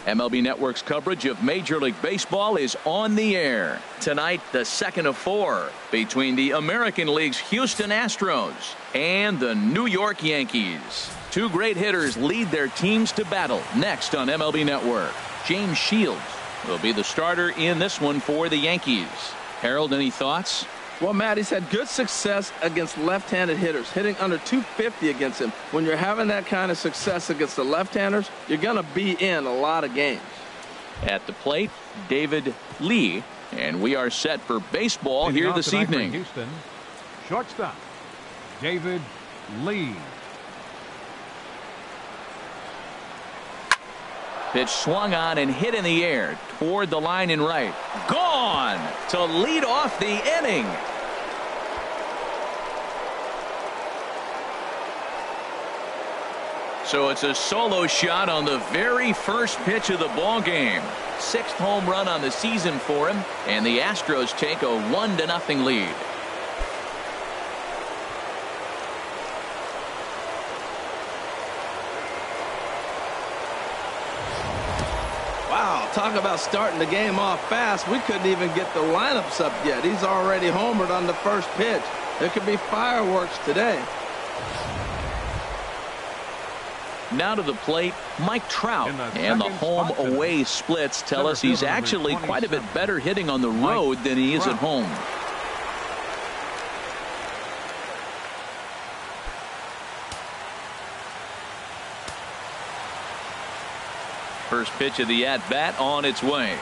MLB Network's coverage of Major League Baseball is on the air. Tonight, the second of 4 between the American League's Houston Astros and the New York Yankees. Two great hitters lead their teams to battle next on MLB Network. James Shields will be the starter in this one for the Yankees. Harold, any thoughts? Well, Matt, he's had good success against left-handed hitters, hitting under 250 against him. When you're having that kind of success against the left-handers, you're going to be in a lot of games. At the plate, David Lee, and we are set for baseball here this evening. Houston, shortstop, David Lee. Pitch swung on and hit in the air toward the line in right. Gone to lead off the inning. So it's a solo shot on the very first pitch of the ball game. 6th home run on the season for him, and the Astros take a 1-0 lead. Wow, talk about starting the game off fast. We couldn't even get the lineups up yet. He's already homered on the first pitch. There could be fireworks today. Now to the plate, Mike Trout, and the home-away splits tell us he's actually quite a bit better hitting on the road than he is at home. First pitch of the at-bat on its way.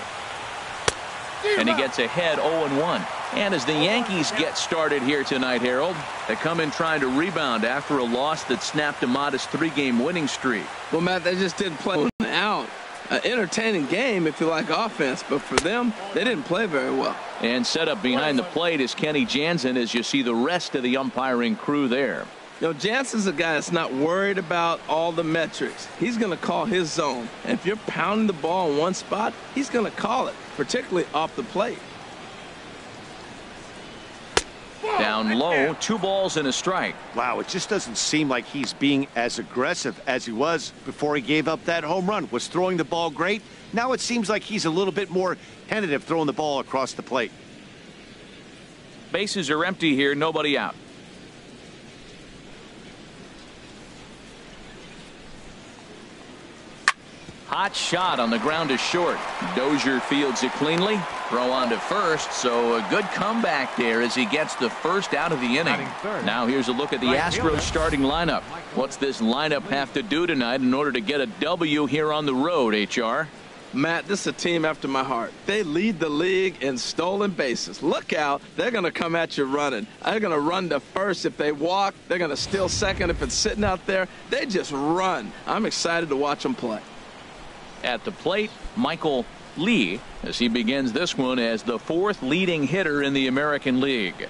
And he gets ahead 0-1. And as the Yankees get started here tonight, Harold, they come in trying to rebound after a loss that snapped a modest 3-game winning streak. Well, Matt, they just didn't play out. An entertaining game if you like offense, but for them, they didn't play very well. And set up behind the plate is Kenny Jansen as you see the rest of the umpiring crew there. You know, Jansen's a guy that's not worried about all the metrics. He's going to call his zone. And if you're pounding the ball in one spot, he's going to call it, particularly off the plate. Down low, 2 balls and a strike. Wow, it just doesn't seem like he's being as aggressive as he was before he gave up that home run. Was throwing the ball great. Now it seems like he's a little bit more tentative throwing the ball across the plate. Bases are empty here, nobody out. Hot shot on the ground to short. Dozier fields it cleanly. Throw on to first, so a good comeback there as he gets the first out of the inning. Now here's a look at the Astros starting lineup. What's this lineup have to do tonight in order to get a W here on the road, HR? Matt, this is a team after my heart. They lead the league in stolen bases. Look out. They're going to come at you running. They're going to run to first if they walk. They're going to steal second if it's sitting out there. They just run. I'm excited to watch them play. At the plate, Michael Lee, as he begins this one as the 4th leading hitter in the American League.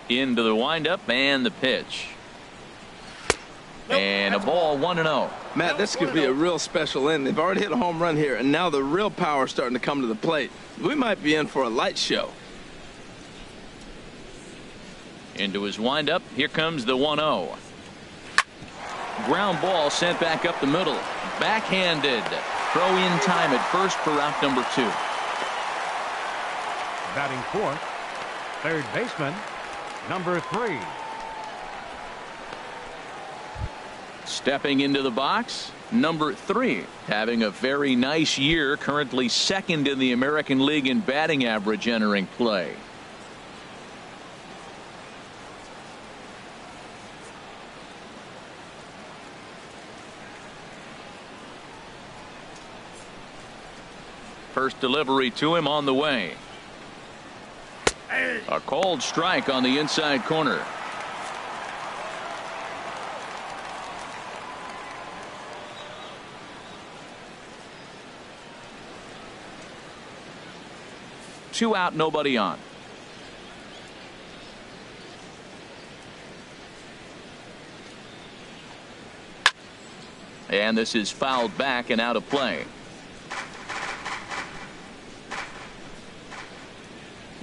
Into the windup and the pitch. And a ball 1-0. Matt, this could be a real special inning. They've already hit a home run here, and now the real power is starting to come to the plate. We might be in for a light show. Into his windup. Here comes the 1-0. Ground ball sent back up the middle. Backhanded. Throw in time at first for out number 2. Batting 4th, third baseman, number 3. Stepping into the box, number 3. Having a very nice year. Currently 2nd in the American League in batting average entering play. First delivery to him on the way. A cold strike on the inside corner. Two out, nobody on. And this is fouled back and out of play.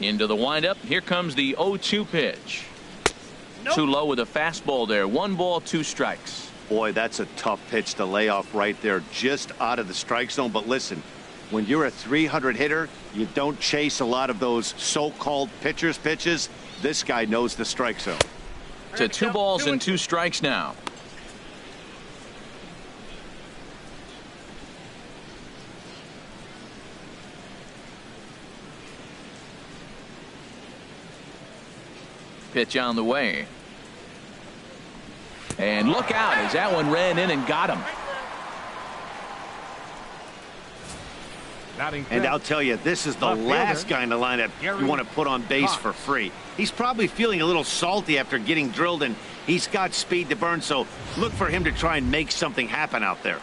Into the windup. Here comes the 0-2 pitch. Nope. Too low with a fastball there. 1 ball, 2 strikes. Boy, that's a tough pitch to lay off right there, just out of the strike zone. But listen, when you're a 300 hitter, you don't chase a lot of those so-called pitchers' pitches. This guy knows the strike zone. To 2 balls and 2 strikes now. Pitch on the way. And look out as that one ran in and got him. And I'll tell you, this is the last guy in the lineup you want to put on base for free. He's probably feeling a little salty after getting drilled, and he's got speed to burn, so look for him to try and make something happen out there.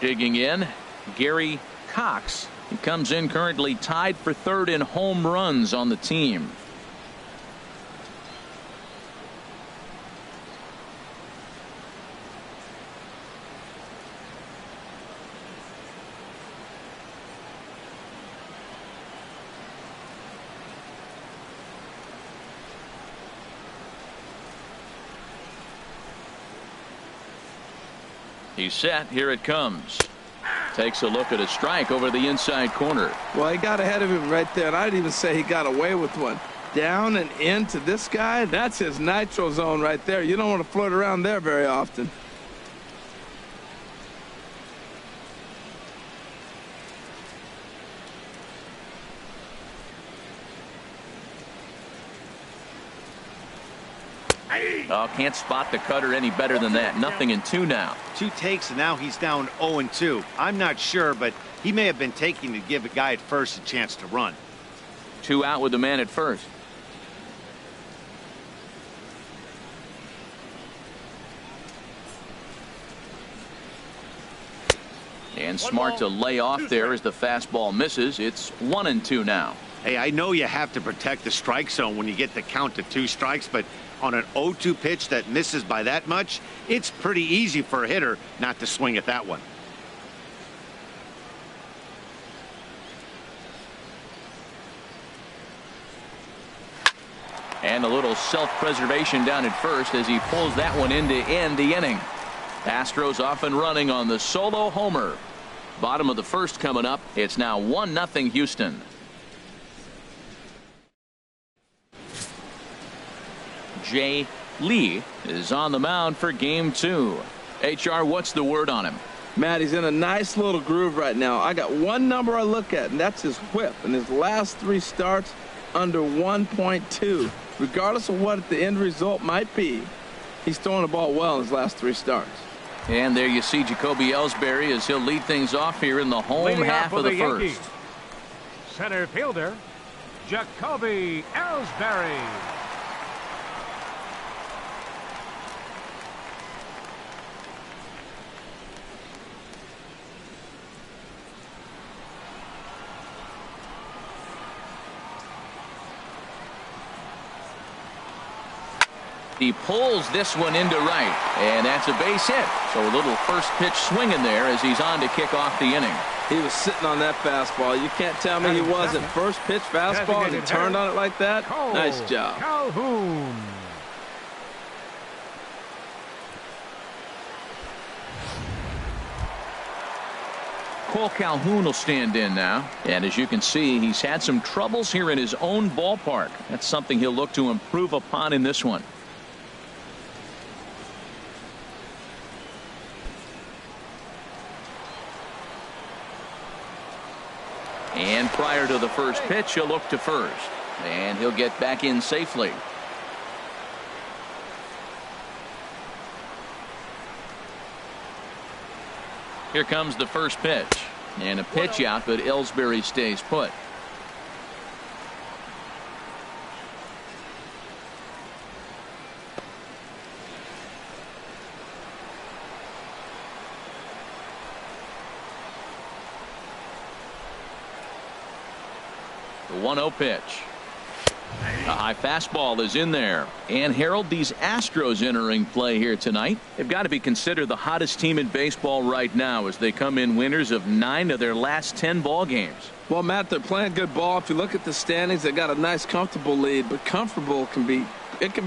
Digging in, Gary Cox. He comes in currently tied for 3rd in home runs on the team. He's set. Here it comes. Takes a look at a strike over the inside corner. Well, he got ahead of him right there, and I'd even say he got away with one. Down and into this guy, that's his nitro zone right there. You don't want to float around there very often. Oh, can't spot the cutter any better than that. 0-2 now. 2 takes, and now he's down 0-2. I'm not sure, but he may have been taking to give a guy at first a chance to run. 2 out with the man at first. And smart to lay off there as the fastball misses. It's 1-2 now. Hey, I know you have to protect the strike zone when you get the count to 2 strikes, but on an 0-2 pitch that misses by that much, it's pretty easy for a hitter not to swing at that one. And a little self-preservation down at first as he pulls that one in to end the inning. Astros off and running on the solo homer. Bottom of the first coming up. It's now 1-0 Houston. Jay Lee is on the mound for game 2. HR, what's the word on him? Matt, he's in a nice little groove right now. I got one number I look at, and that's his whip. And his last 3 starts under 1.2. Regardless of what the end result might be, he's throwing the ball well in his last 3 starts. And there you see Jacoby Ellsbury as he'll lead things off here in the home half of the first. Center fielder, Jacoby Ellsbury. He pulls this one into right, and that's a base hit. So a little first pitch swinging there as he's on to kick off the inning. He was sitting on that fastball. You can't tell me he wasn't. First pitch fastball, and he turned on it like that. Nice job. Calhoun. Cole Calhoun will stand in now. And as you can see, he's had some troubles here in his own ballpark. That's something he'll look to improve upon in this one. And prior to the first pitch, he'll look to first. And he'll get back in safely. Here comes the first pitch. And a pitch out, but Ellsbury stays put. The 1-0 pitch. A high fastball is in there. And Harold, these Astros entering play here tonight. They've got to be considered the hottest team in baseball right now as they come in winners of 9 of their last 10 ball games. Well, Matt, they're playing good ball. If you look at the standings, they got a nice, comfortable lead, but comfortable can be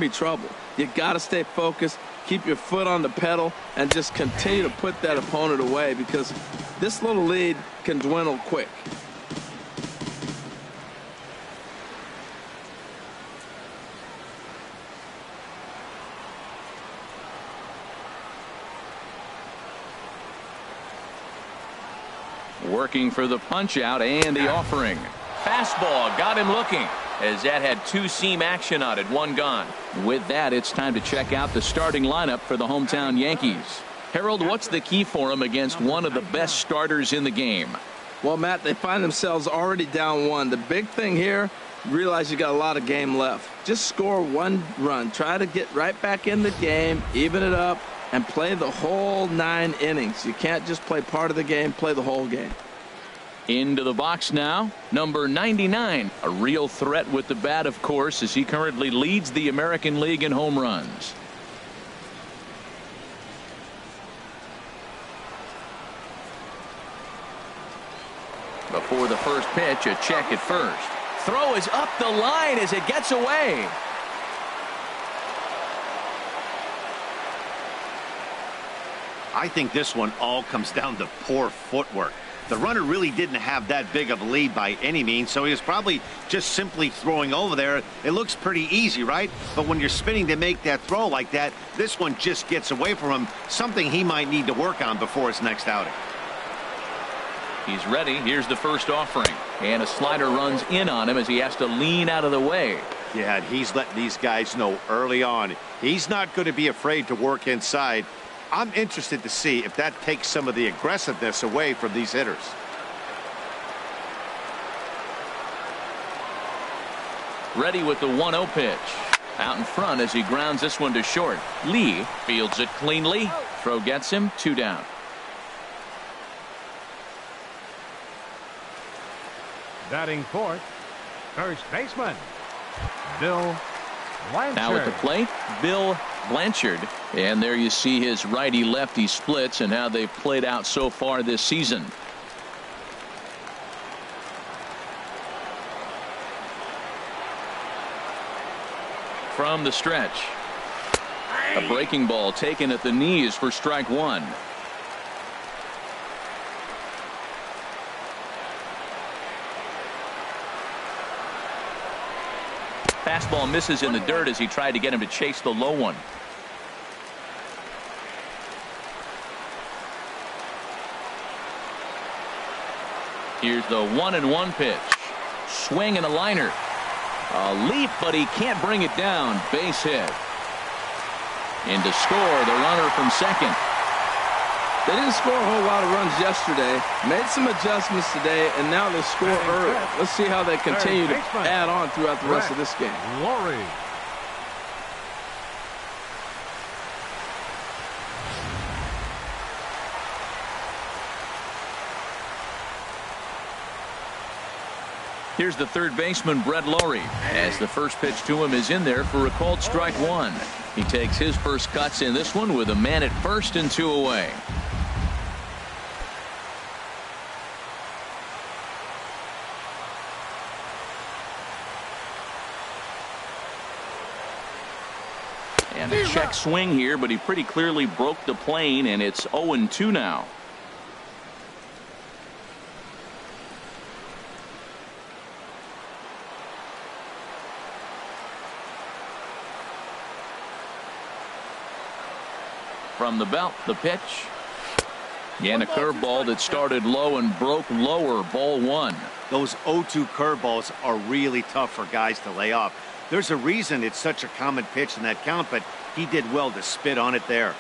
trouble. You got to stay focused, keep your foot on the pedal, and just continue to put that opponent away because this little lead can dwindle quick. Working for the punch out and the offering. Fastball got him looking as that had 2-seam action on it. 1 gone. With that, it's time to check out the starting lineup for the hometown Yankees. Harold, what's the key for them against one of the best starters in the game? Well, Matt, they find themselves already down 1. The big thing here, realize you got a lot of game left. Just score 1 run. Try to get right back in the game, even it up, and play the whole 9 innings. You can't just play part of the game, play the whole game. Into the box now, number 99. A real threat with the bat, of course, as he currently leads the American League in home runs. Before the first pitch, a check at first. Throw is up the line as it gets away. I think this one all comes down to poor footwork. The runner really didn't have that big of a lead by any means, so he was probably just simply throwing over there. It looks pretty easy, right? But when you're spinning to make that throw like that, this one just gets away from him, something he might need to work on before his next outing. He's ready. Here's the first offering. And a slider runs in on him as he has to lean out of the way. Yeah, and he's letting these guys know early on he's not going to be afraid to work inside. I'm interested to see if that takes some of the aggressiveness away from these hitters. Ready with the 1-0 pitch. Out in front as he grounds this one to short. Lee fields it cleanly. Throw gets him. 2 down. Batting fourth, first baseman, Bill Blanchard. Now at the plate, Bill Blanchard. And there you see his righty-lefty splits and how they've played out so far this season. From the stretch. A breaking ball taken at the knees for strike 1. Fastball misses in the dirt as he tried to get him to chase the low one. Here's the 1-1 pitch. Swing and a liner. A leap, but he can't bring it down. Base hit. And to score, the runner from second. They didn't score a whole lot of runs yesterday. Made some adjustments today, and now they score early. Let's see how they continue to add on throughout the rest of this game. Laurie. Here's the third baseman, Brett Laurie, as the first pitch to him is in there for a called strike 1. He takes his first cuts in this one with a man at first and 2 away. And a check swing here, but he pretty clearly broke the plane, and it's 0-2 now. From the belt, the pitch. And a curveball that started low and broke lower. Ball 1. Those 0-2 curveballs are really tough for guys to lay off. There's a reason it's such a common pitch in that count, but he did well to spit on it there.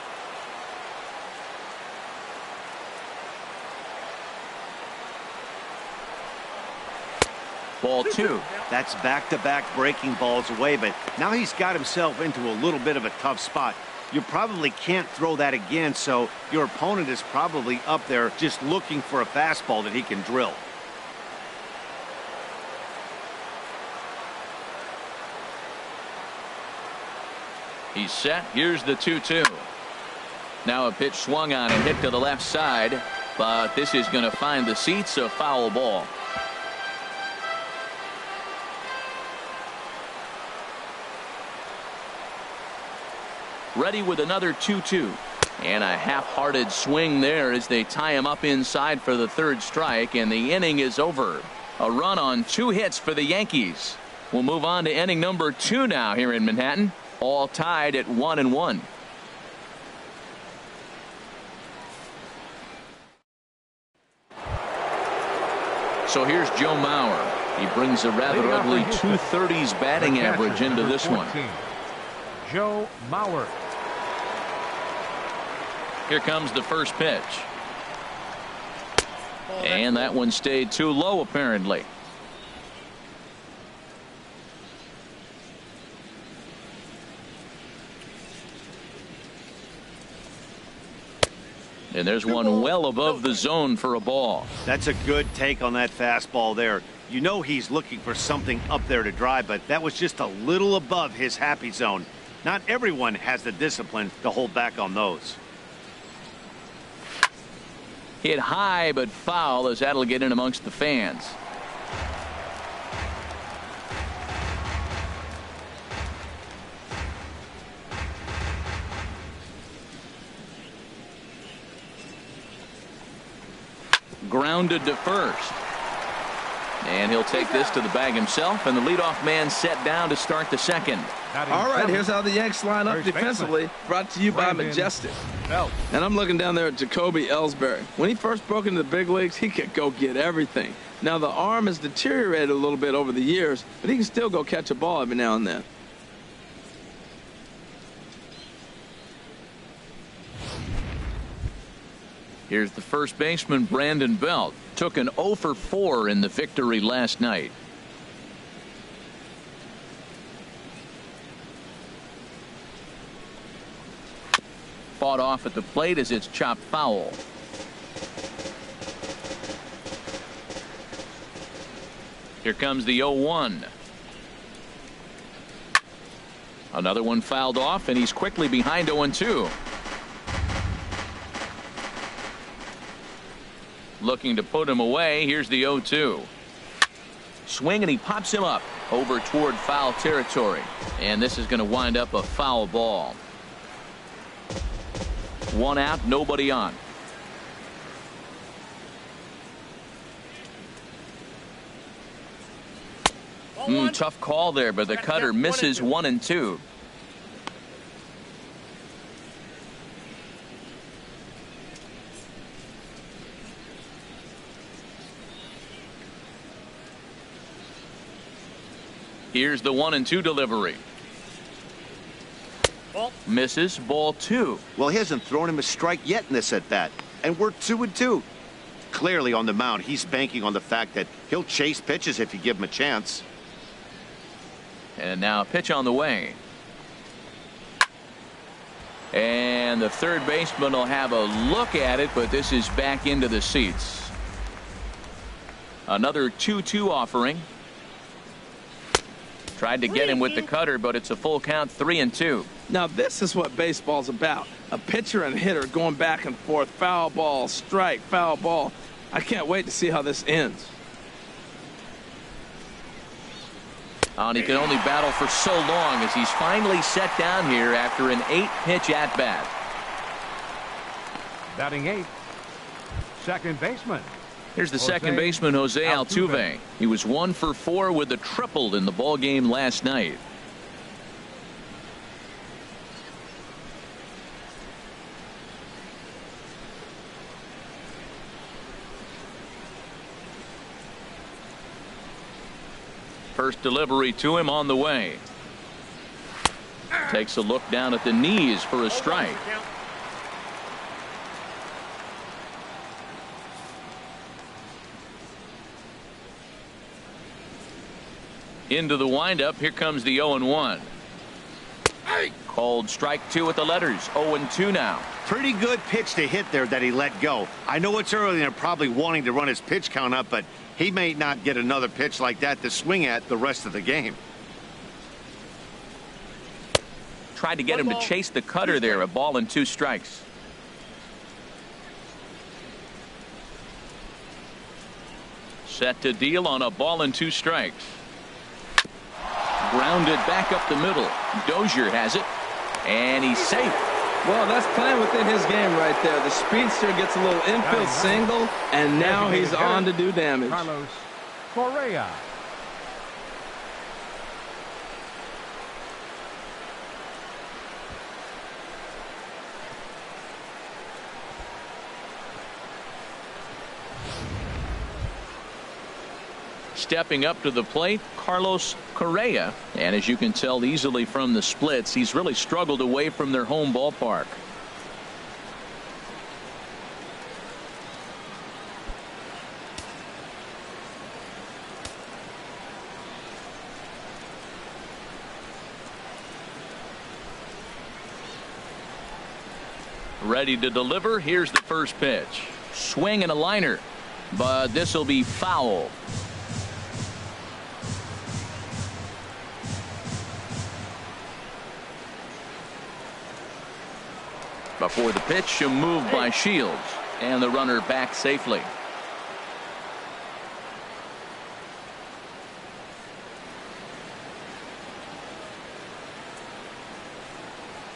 Ball 2. That's back-to-back breaking balls away, but now he's got himself into a little bit of a tough spot. You probably can't throw that again, so your opponent is probably up there just looking for a fastball that he can drill. He's set. Here's the 2-2. Now a pitch swung on and hit to the left side, but this is going to find the seats, a foul ball. Ready with another 2-2. And a half-hearted swing there as they tie him up inside for the third strike, and the inning is over. A run on 2 hits for the Yankees. We'll move on to inning number 2 now here in Manhattan. All tied at 1-1. So here's Joe Mauer. He brings a rather ugly 230s batting average into this one. Joe Mauer. Here comes the first pitch. And that one stayed too low, apparently. And there's one well above the zone for a ball. That's a good take on that fastball there. You know he's looking for something up there to drive, but that was just a little above his happy zone. Not everyone has the discipline to hold back on those. Hit high but foul, as that'll get in amongst the fans. Grounded to first. And he'll take this to the bag himself, and the leadoff man set down to start the second. All right, here's how the Yanks line up defensively. Brought to you by Majestic. And I'm looking down there at Jacoby Ellsbury. When he first broke into the big leagues, he could go get everything. Now the arm has deteriorated a little bit over the years, but he can still go catch a ball every now and then. Here's the first baseman, Brandon Belt. Took an 0 for 4 in the victory last night. Fought off at the plate as it's chopped foul. Here comes the 0-1. Another one fouled off, and he's quickly behind 0-2. Looking to put him away. Here's the 0-2. Swing, and he pops him up over toward foul territory. And this is going to wind up a foul ball. 1 out, nobody on. Tough call there, but the cutter misses 1-2. Here's the 1-2 delivery. Misses, ball 2. Well, he hasn't thrown him a strike yet in this at bat, and we're 2-2. Clearly on the mound, he's banking on the fact that he'll chase pitches if you give him a chance. And now a pitch on the way. And the third baseman will have a look at it, but this is back into the seats. Another 2-2 offering. Tried to get him with the cutter, but it's a full count, 3-2. Now this is what baseball's about. A pitcher and hitter going back and forth. Foul ball, strike, foul ball. I can't wait to see how this ends. And he can only battle for so long as he's finally set down here after an 8-pitch at-bat. Batting 8th, second baseman. Here's the second baseman, Jose Altuve. He was 1 for 4 with a triple in the ball game last night. First delivery to him on the way. Takes a look down at the knees for a strike. Into the windup. Here comes the 0-1. Called strike 2 with the letters. 0-2 now. Pretty good pitch to hit there that he let go. I know it's early and they're probably wanting to run his pitch count up, but he may not get another pitch like that to swing at the rest of the game. Tried to get him to chase the cutter there. A ball and 2 strikes. Set to deal on a ball and 2 strikes. Grounded back up the middle. Dozier has it, and he's safe. Well, that's playing within his game right there. The speedster gets a little infield single, and now he's on to do damage. Carlos Correa. Stepping up to the plate, Carlos Correa. And as you can tell easily from the splits, he's really struggled away from their home ballpark. Ready to deliver. Here's the first pitch. Swing and a liner, but this will be foul. Before the pitch, a move by Shields, and the runner back safely.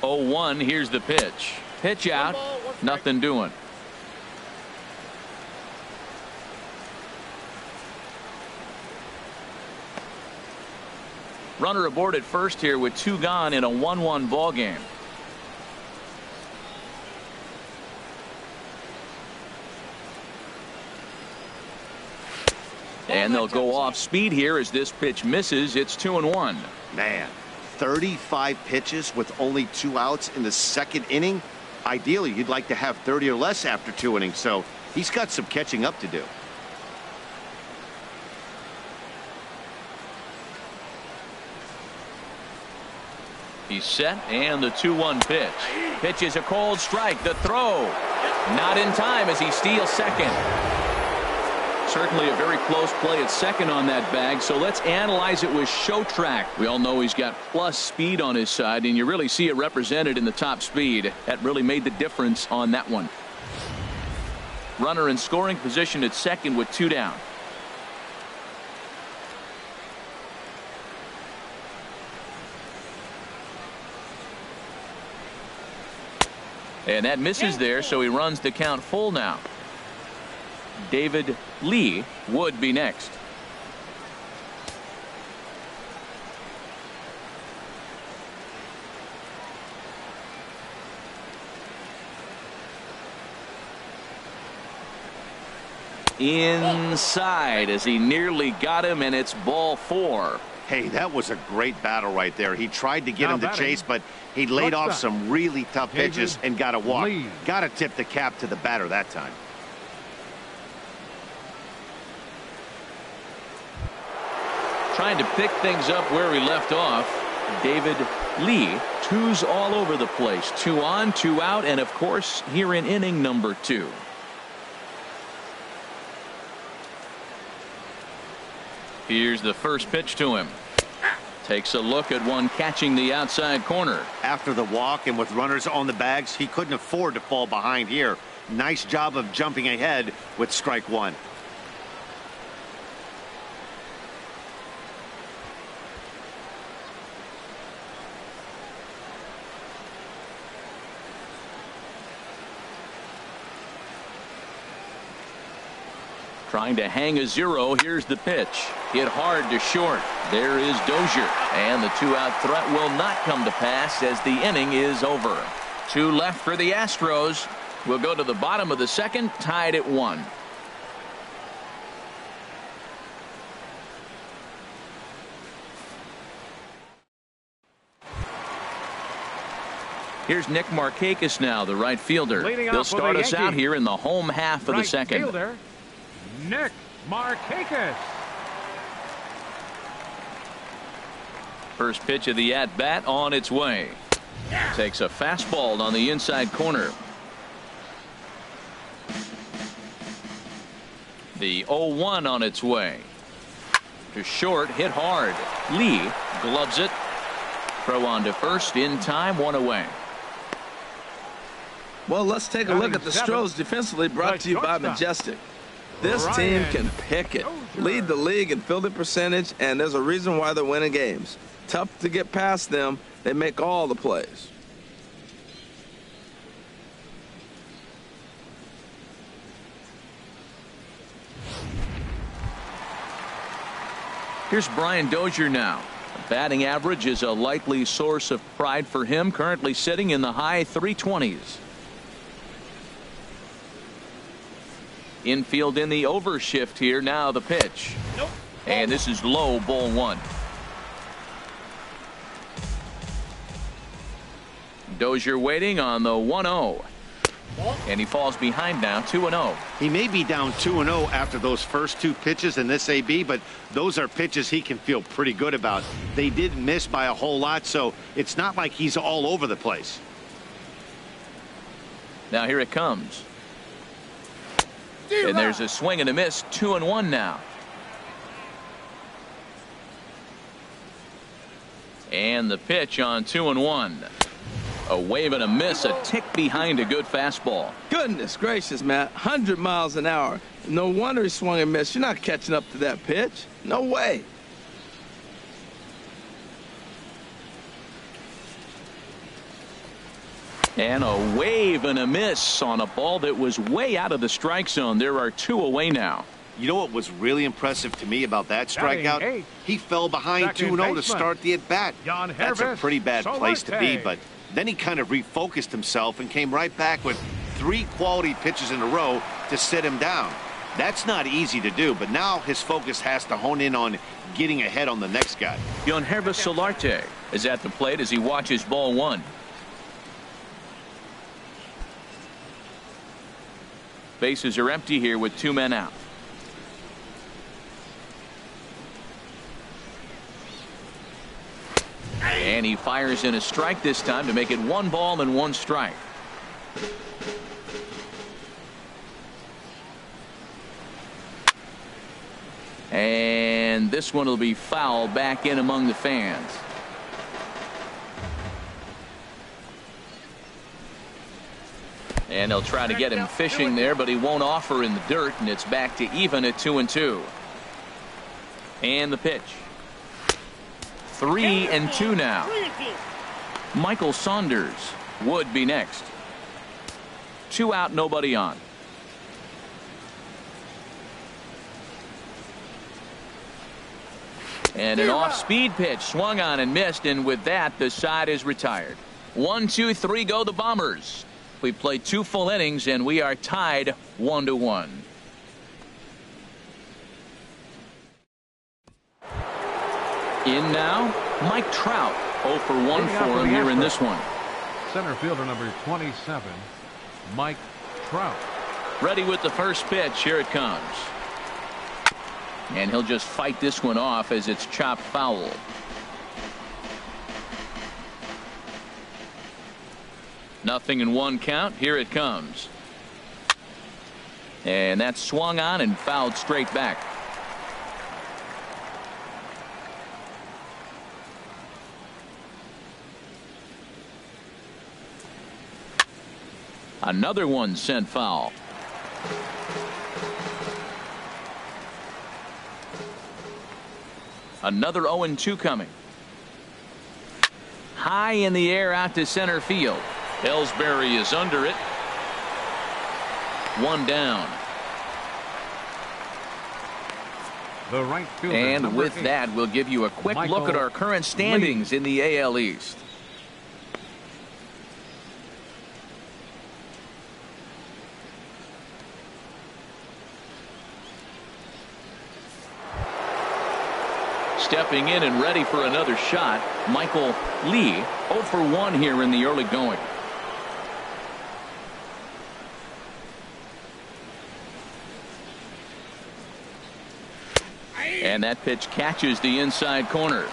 Oh, 1. Here's the pitch. Pitch out. Nothing doing. Runner aboard at first here with 2 gone in a 1-1 ball game. And they'll go off speed here as this pitch misses. It's 2-1. Man, 35 pitches with only 2 outs in the 2nd inning. Ideally, you'd like to have 30 or less after 2 innings, so he's got some catching up to do. He's set, and the 2-1 pitch. Pitch is a cold strike. The throw. Not in time as he steals second. Certainly a very close play at second on that bag, so let's analyze it with show track. We all know he's got plus speed on his side, and you really see it represented in the top speed. That really made the difference on that one. Runner in scoring position at second with 2 down. And that misses there, so he runs the count full now. David Lee would be next. Inside as he nearly got him, and it's ball 4. Hey, that was a great battle right there. He tried to get him to chase, but he laid off some really tough pitches and got a walk. Got to tip the cap to the batter that time. Trying to pick things up where he left off. David Lee, 2s all over the place. 2 on, 2 out, and of course here in inning number 2. Here's the first pitch to him. Takes a look at one catching the outside corner. After the walk and with runners on the bags, he couldn't afford to fall behind here. Nice job of jumping ahead with strike 1. Trying to hang a 0. Here's the pitch. Hit hard to short. There is Dozier. And the 2-out threat will not come to pass as the inning is over. 2 left for the Astros. We'll go to the bottom of the 2nd, tied at 1. Here's Nick Markakis now, the right fielder. He'll start us out here in the home half of the 2nd. Fielder, Nick Markakis. First pitch of the at-bat on its way. Takes a fastball on the inside corner. The 0-1 on its way. To short, hit hard. Lee gloves it. Throw on to first in time, one away. Well, let's take a look at the Astros defensively, brought to you by Majestic. This team can pick it, lead the league in fielding percentage, and there's a reason why they're winning games. Tough to get past them. They make all the plays. Here's Brian Dozier now. Batting average is a likely source of pride for him, currently sitting in the high 320s. Infield in the overshift here. Now the pitch. And this is low, ball one. Dozier waiting on the 1-0. And he falls behind now, 2-0. He may be down 2-0 after those first two pitches in this AB, but those are pitches he can feel pretty good about. They did miss by a whole lot, so it's not like he's all over the place. Now here it comes. And there's a swing and a miss, 2-1 now. And the pitch on 2-1. A wave and a miss, a tick behind a good fastball. Goodness gracious, Matt. 100 miles an hour. No wonder he swung and missed. You're not catching up to that pitch. No way. And a wave and a miss on a ball that was way out of the strike zone. There are two away now. You know what was really impressive to me about that strikeout? He fell behind 2-0 to start the at-bat. That's a pretty bad place to be, but then he kind of refocused himself and came right back with 3 quality pitches in a row to sit him down. That's not easy to do, but now his focus has to hone in on getting ahead on the next guy. Yankees Solarte is at the plate as he watches ball one. Bases are empty here with 2 men out. And he fires in a strike this time to make it 1 ball and 1 strike. And this one will be foul back in among the fans. And they'll try to get him fishing there, but he won't offer in the dirt, and it's back to even at 2-2. And the pitch. 3-2 now. Michael Saunders would be next. 2 out, nobody on. And an off-speed pitch swung on and missed, and with that the side is retired. 1, 2, 3 go the Bombers. We played 2 full innings and we are tied 1-1. In now, Mike Trout. 0 for 1 for him here in this one. Center fielder number 27, Mike Trout. Ready with the first pitch. Here it comes. And he'll just fight this one off as it's chopped foul. Nothing in 1 count. Here it comes. And that's swung on and fouled straight back. Another one sent foul. Another 0-2 coming. High in the air out to center field. Ellsbury is under it. 1 down. The right fielder, and with 8, that, we'll give you a quick look at our current standings in the AL East. Stepping in and ready for another shot, Michael Lee. 0 for 1 here in the early going. And that pitch catches the inside corner.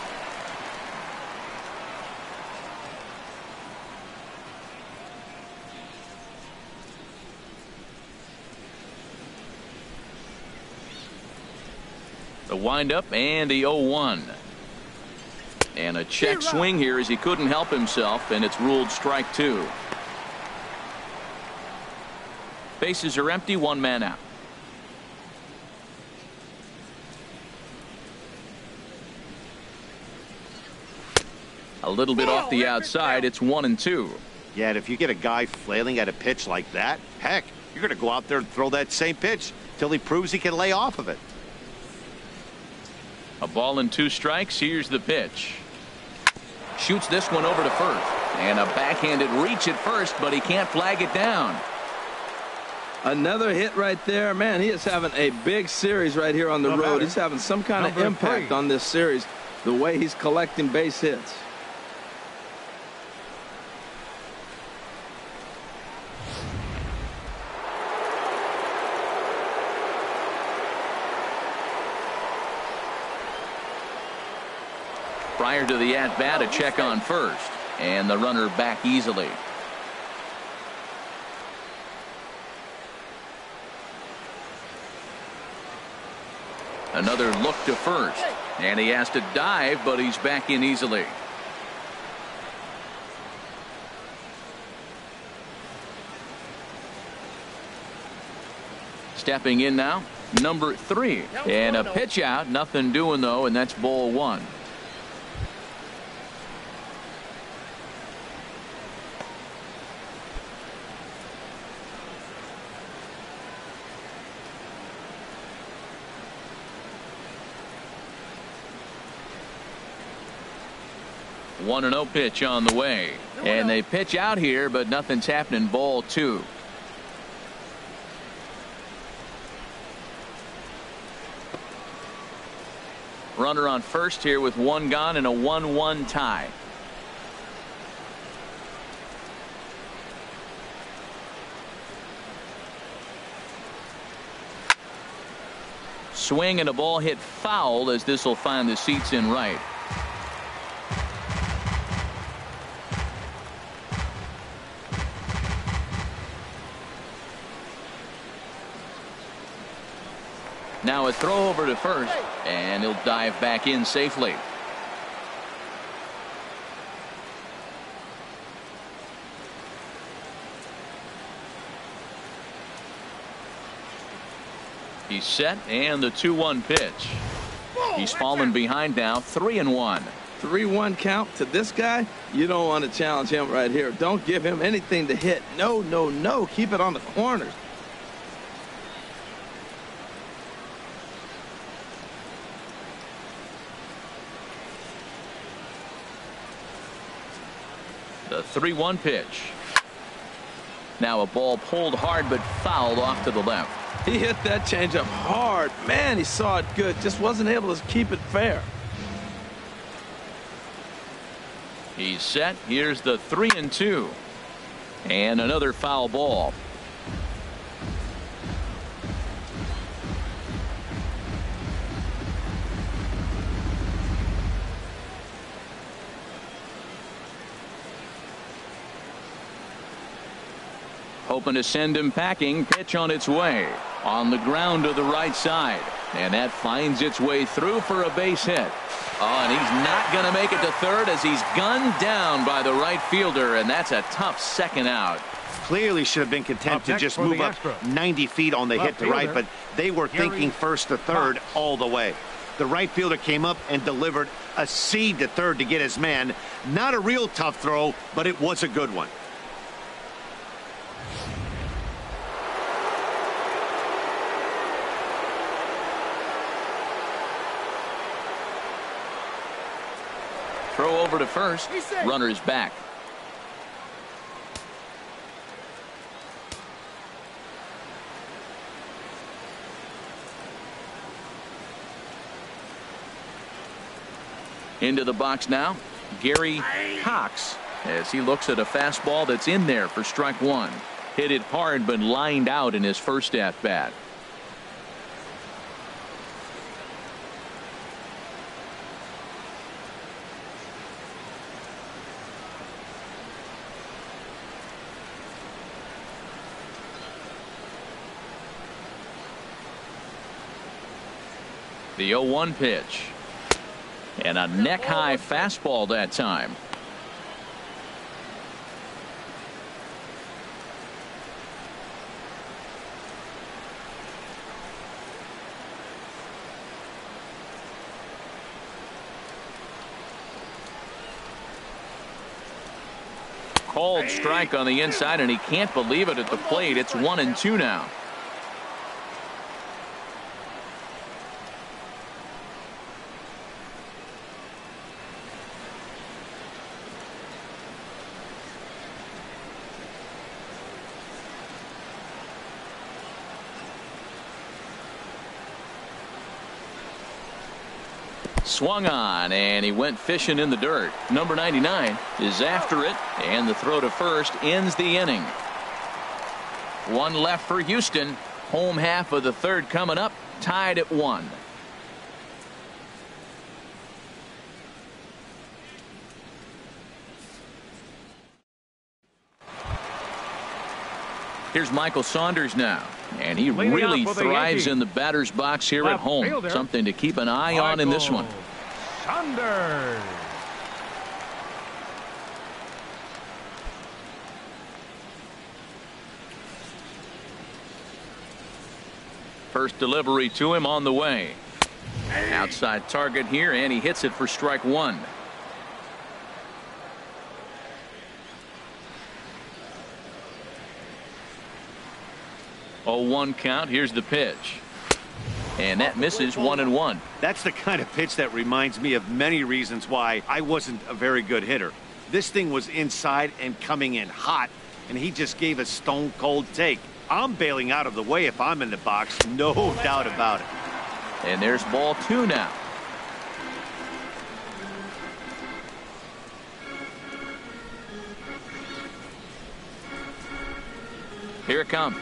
The windup and the 0-1. And a check swing here as he couldn't help himself, and it's ruled strike two. Bases are empty, one man out. A little bit off the outside. It's 1-2. Yeah, and if you get a guy flailing at a pitch like that, heck, you're going to go out there and throw that same pitch till he proves he can lay off of it. A ball and 2 strikes. Here's the pitch. Shoots this one over to first. And a backhanded reach at first, but he can't flag it down. Another hit right there. Man, he is having a big series right here on the road. He's having some kind of impact on this series, the way he's collecting base hits. Prior to the at-bat, a check on first, and the runner back easily. Another look to first, and he has to dive, but he's back in easily. Stepping in now, number 3, and a pitch out, nothing doing though, and that's ball 1. One and 0 pitch on the way, and they pitch out here, but nothing's happening. Ball 2. Runner on first here with 1 gone and a 1-1 tie. Swing and a ball hit foul as this will find the seats in right. Now a throw over to first, and he'll dive back in safely. He's set, and the 2-1 pitch. He's fallen behind now, 3-1. 3-1 count to this guy. You don't want to challenge him right here. Don't give him anything to hit. No, no, no. Keep it on the corners. The 3-1 pitch. Now a ball pulled hard but fouled off to the left. He hit that changeup hard. Man, he saw it good. Just wasn't able to keep it fair. He's set. Here's the 3-2. And another foul ball. Hoping to send him packing. Pitch on its way. On the ground to the right side. And that finds its way through for a base hit. Oh, and he's not going to make it to third as he's gunned down by the right fielder. And that's a tough second out. Clearly should have been content to just move up 90 feet on the hit to right, but they were thinking first to third all the way. The right fielder came up and delivered a seed to third to get his man. Not a real tough throw, but it was a good one. Throw over to first. Runner's back. Into the box now, Gary Cox, as he looks at a fastball that's in there for strike 1. Hit it hard but lined out in his first at bat. The 0-1 pitch. And a neck-high fastball that time. Called strike on the inside, and he can't believe it at the plate. It's 1-2 now. Swung on, and he went fishing in the dirt. Number 99 is after it, and the throw to first ends the inning. One left for Houston. Home half of the third coming up, tied at 1. Here's Michael Saunders now, and he really thrives in the batter's box here at home. Fielder. Something to keep an eye on in this one. Saunders. First delivery to him on the way. Outside target here, and he hits it for strike 1. Oh, 1 count. Here's the pitch. And that misses 1-1. That's the kind of pitch that reminds me of many reasons why I wasn't a very good hitter. This thing was inside and coming in hot, and he just gave a stone cold take. I'm bailing out of the way if I'm in the box, no doubt about it. And there's ball 2 now. Here it comes.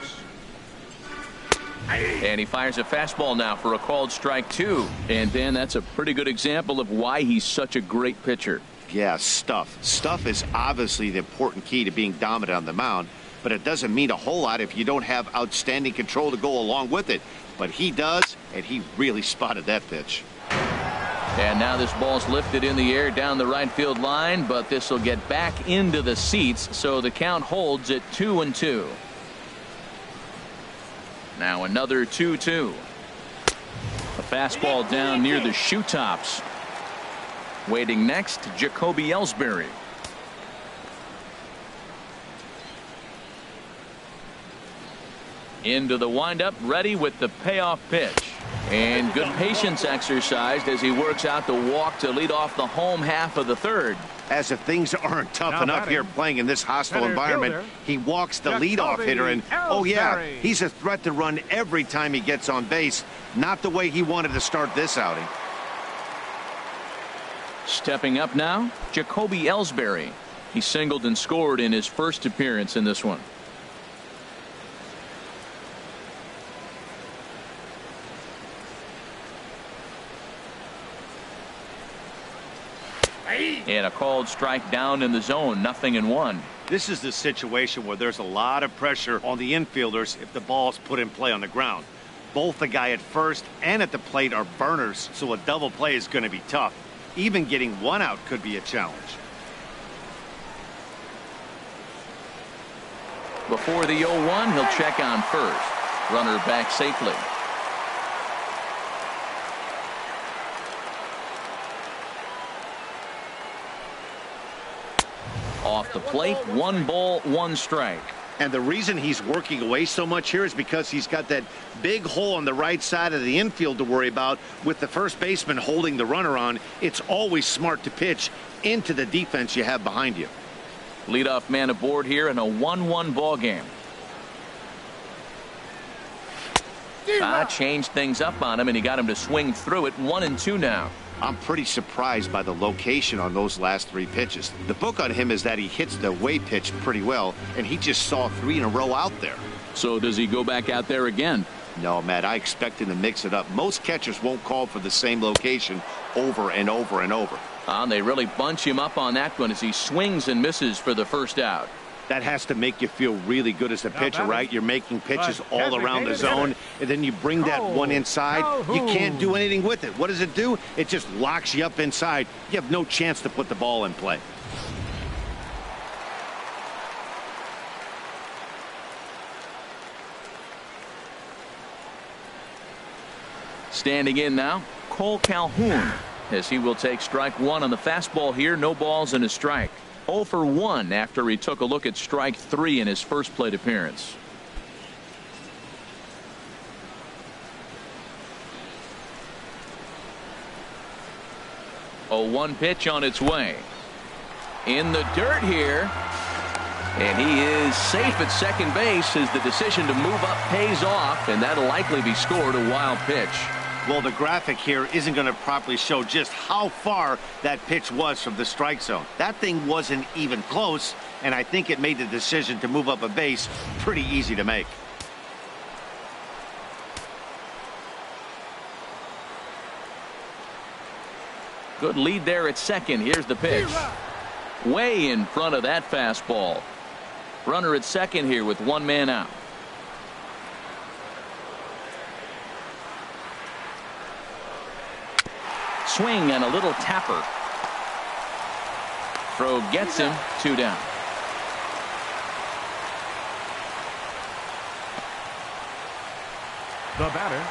And he fires a fastball now for a called strike 2. And then that's a pretty good example of why he's such a great pitcher. Yeah, stuff. Stuff is obviously the important key to being dominant on the mound, but it doesn't mean a whole lot if you don't have outstanding control to go along with it. But he does, and he really spotted that pitch. And now this ball's lifted in the air down the right field line, but this will get back into the seats, so the count holds at 2-2. Now another 2-2. A fastball down near the shoe tops. Waiting next, Jacoby Ellsbury. Into the windup, ready with the payoff pitch. And good patience exercised as he works out the walk to lead off the home half of the third. As if things aren't tough Now enough batting, here playing in this hostile center environment, fielder, he walks the leadoff hitter, and oh yeah, he's a threat to run every time he gets on base. Not the way he wanted to start this outing. Stepping up now, Jacoby Ellsbury. He singled and scored in his first appearance in this one. And a called strike down in the zone, 0-1. This is the situation where there's a lot of pressure on the infielders if the ball's put in play on the ground. Both the guy at first and at the plate are burners, so a double play is going to be tough. Even getting one out could be a challenge. Before the 0-1, he'll check on first. Runner back safely. Off the plate, 1 ball, 1 strike. And the reason he's working away so much here is because he's got that big hole on the right side of the infield to worry about. With the first baseman holding the runner on, it's always smart to pitch into the defense you have behind you. Leadoff man aboard here in a 1-1 ball game. Changed things up on him, and he got him to swing through it. 1-2 now. I'm pretty surprised by the location on those last 3 pitches. The book on him is that he hits the way pitch pretty well, and he just saw 3 in a row out there. So does he go back out there again? No, Matt, I expect him to mix it up. Most catchers won't call for the same location over and over and over. They really bunch him up on that one as he swings and misses for the first out. That has to make you feel really good as a pitcher, right? You're making pitches all around the zone, and then you bring that one inside. You can't do anything with it. What does it do? It just locks you up inside. You have no chance to put the ball in play. Standing in now, Cole Calhoun, as he will take strike one on the fastball here. No balls and a strike. 0 for 1 after he took a look at strike 3 in his first plate appearance. A 1 pitch on its way. In the dirt here. And he is safe at second base as the decision to move up pays off, and that'll likely be scored a wild pitch. Well, the graphic here isn't going to properly show just how far that pitch was from the strike zone. That thing wasn't even close, and I think it made the decision to move up a base pretty easy to make. Good lead there at second. Here's the pitch. Way in front of that fastball. Runner at second here with one man out. Swing and a little tapper. Throw gets him. 2 down. The batter,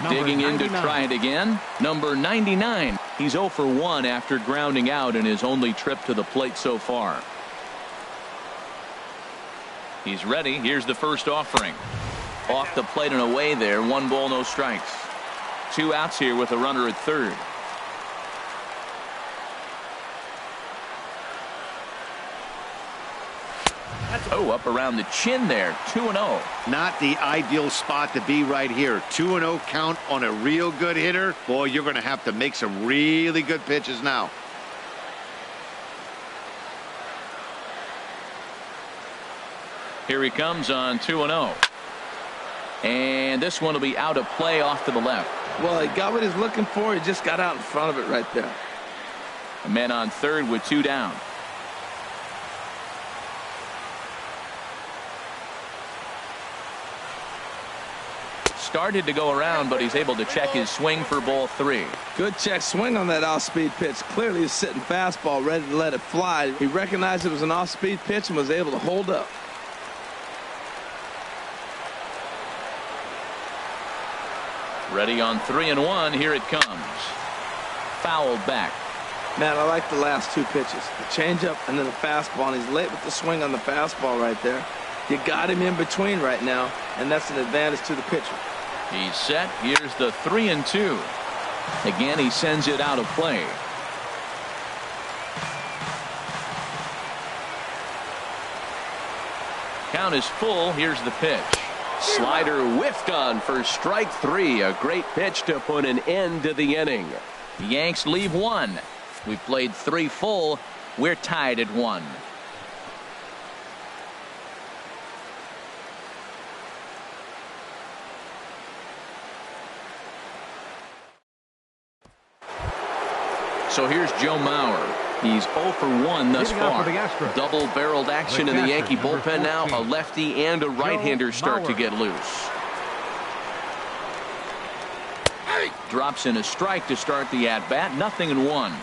Digging in to 99. try it again. Number 99. He's 0 for 1 after grounding out in his only trip to the plate so far. He's ready. Here's the first offering. Off the plate and away there. 1 ball, no strikes. 2 outs here with a runner at third. Oh, up around the chin there. 2-0. Not the ideal spot to be right here. 2-0 count on a real good hitter. Boy, you're going to have to make some really good pitches now. Here he comes on 2-0. And this one will be out of play off to the left. Well, he got what he's looking for. He just got out in front of it right there. A man on third with 2 down. Started to go around, but he's able to check his swing for ball 3. Good check swing on that off-speed pitch. Clearly he's sitting fastball ready to let it fly. He recognized it was an off-speed pitch and was able to hold up. Ready on 3-1. Here it comes. Fouled back. Man, I like the last 2 pitches. The changeup and then the fastball. And he's late with the swing on the fastball right there. You got him in between right now, and that's an advantage to the pitcher. He's set. Here's the 3-2. Again, he sends it out of play. Count is full. Here's the pitch. Slider whiffed on for strike 3. A great pitch to put an end to the inning. The Yanks leave 1. We played 3 full. We're tied at 1. So here's Joe Mauer. He's 0 for 1 thus far. Double-barreled action in the Yankee bullpen now. A lefty and a right-hander start to get loose. Drops in a strike to start the at-bat. 0-1.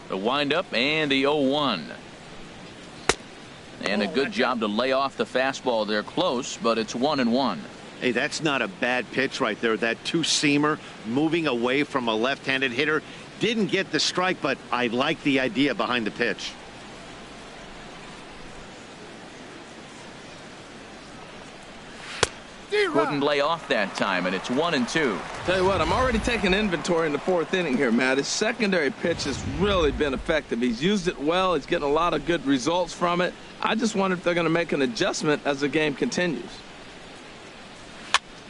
The windup and the 0-1. And a good job to lay off the fastball. They're close, but it's 1-1. Hey, that's not a bad pitch right there. That two-seamer moving away from a left-handed hitter. Didn't get the strike, but I like the idea behind the pitch. Couldn't lay off that time, and it's 1-2. Tell you what, I'm already taking inventory in the 4th inning here, Matt. His secondary pitch has really been effective. He's used it well. He's getting a lot of good results from it. I just wonder if they're going to make an adjustment as the game continues.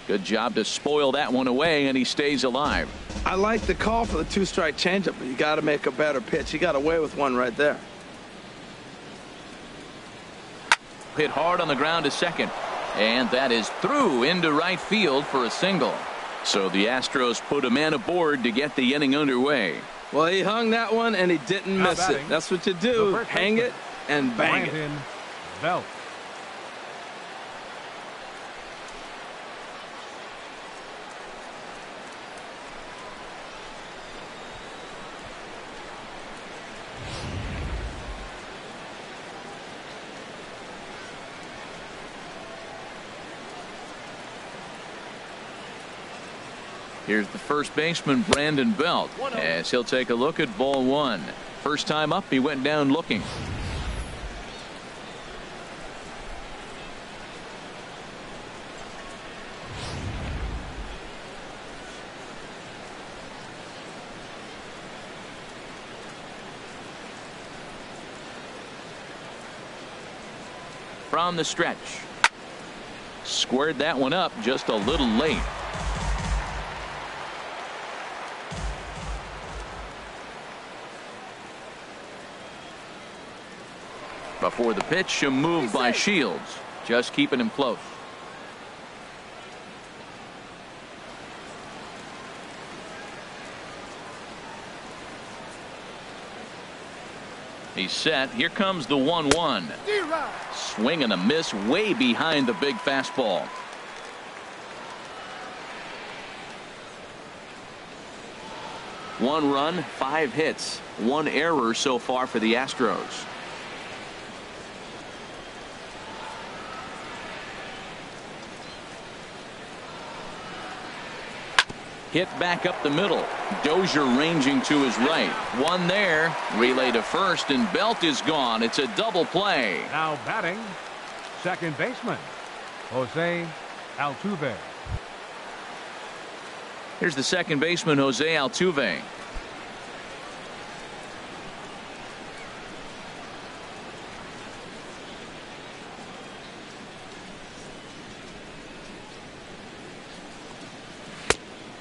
Good job to spoil that one away, and he stays alive. I like the call for the 2-strike changeup, but you got to make a better pitch. He got away with one right there. Hit hard on the ground to second, and that is through into right field for a single. So the Astros put a man aboard to get the inning underway. Well, he hung that one, and he didn't miss it. That's what you do. Hang it and bang it. Belt. Here's the first baseman, Brandon Belt, as he'll take a look at ball one. First time up, he went down looking. From the stretch. Squared that one up just a little late. Before the pitch, a move by Shields, just keeping him close. He's set. Here comes the 1-1. Swing and a miss way behind the big fastball. One run, 5 hits, 1 error so far for the Astros. Hit back up the middle. Dozier ranging to his right. One there. Relay to first, and Belt is gone. It's a double play. Now batting, second baseman, Jose Altuve. Here's the second baseman, Jose Altuve.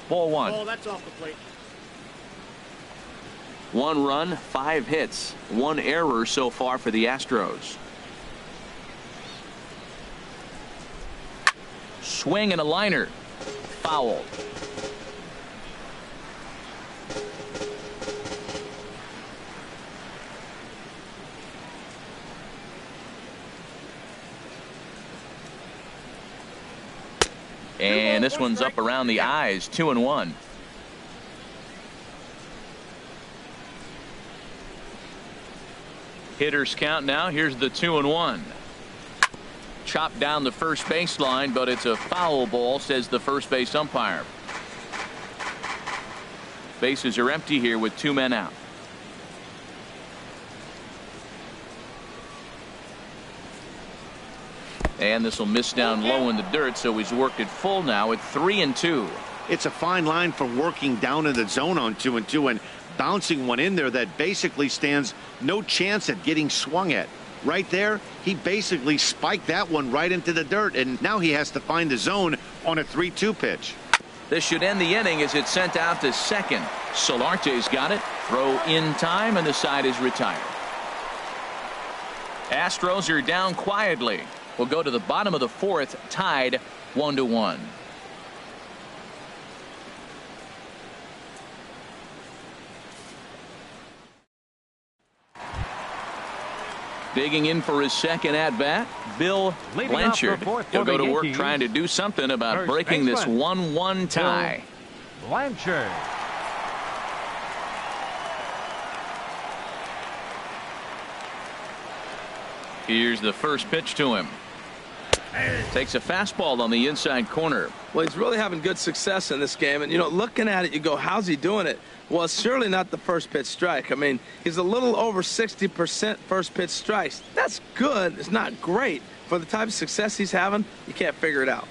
Ball one. Oh, that's off the plate. 1 run, 5 hits, 1 error so far for the Astros. Swing and a liner. Foul. And this one's up around the eyes. 2-1. Hitters count now. Here's the 2-1. Chopped down the first baseline, but it's a foul ball, says the first base umpire. Bases are empty here with 2 men out. And this will miss down low in the dirt, so he's worked it full now at 3-2. It's a fine line for working down in the zone on 2-2 and bouncing one in there that basically stands no chance at getting swung at. Right there, he basically spiked that one right into the dirt, and now he has to find the zone on a 3-2 pitch. This should end the inning as it's sent out to second. Solarte's got it. Throw in time, and the side is retired. Astros are down quietly. We'll go to the bottom of the 4th, tied 1-1. Digging in for his second at-bat, Bill Blanchard. He'll go to work trying to do something about breaking this 1-1 tie. Blanchard. Here's the first pitch to him. Takes a fastball on the inside corner. Well, he's really having good success in this game. And, you know, looking at it, you go, how's he doing it? Well, it's surely not the first pitch strike. I mean, he's a little over 60% first pitch strikes. That's good. It's not great. For the type of success he's having, you can't figure it out.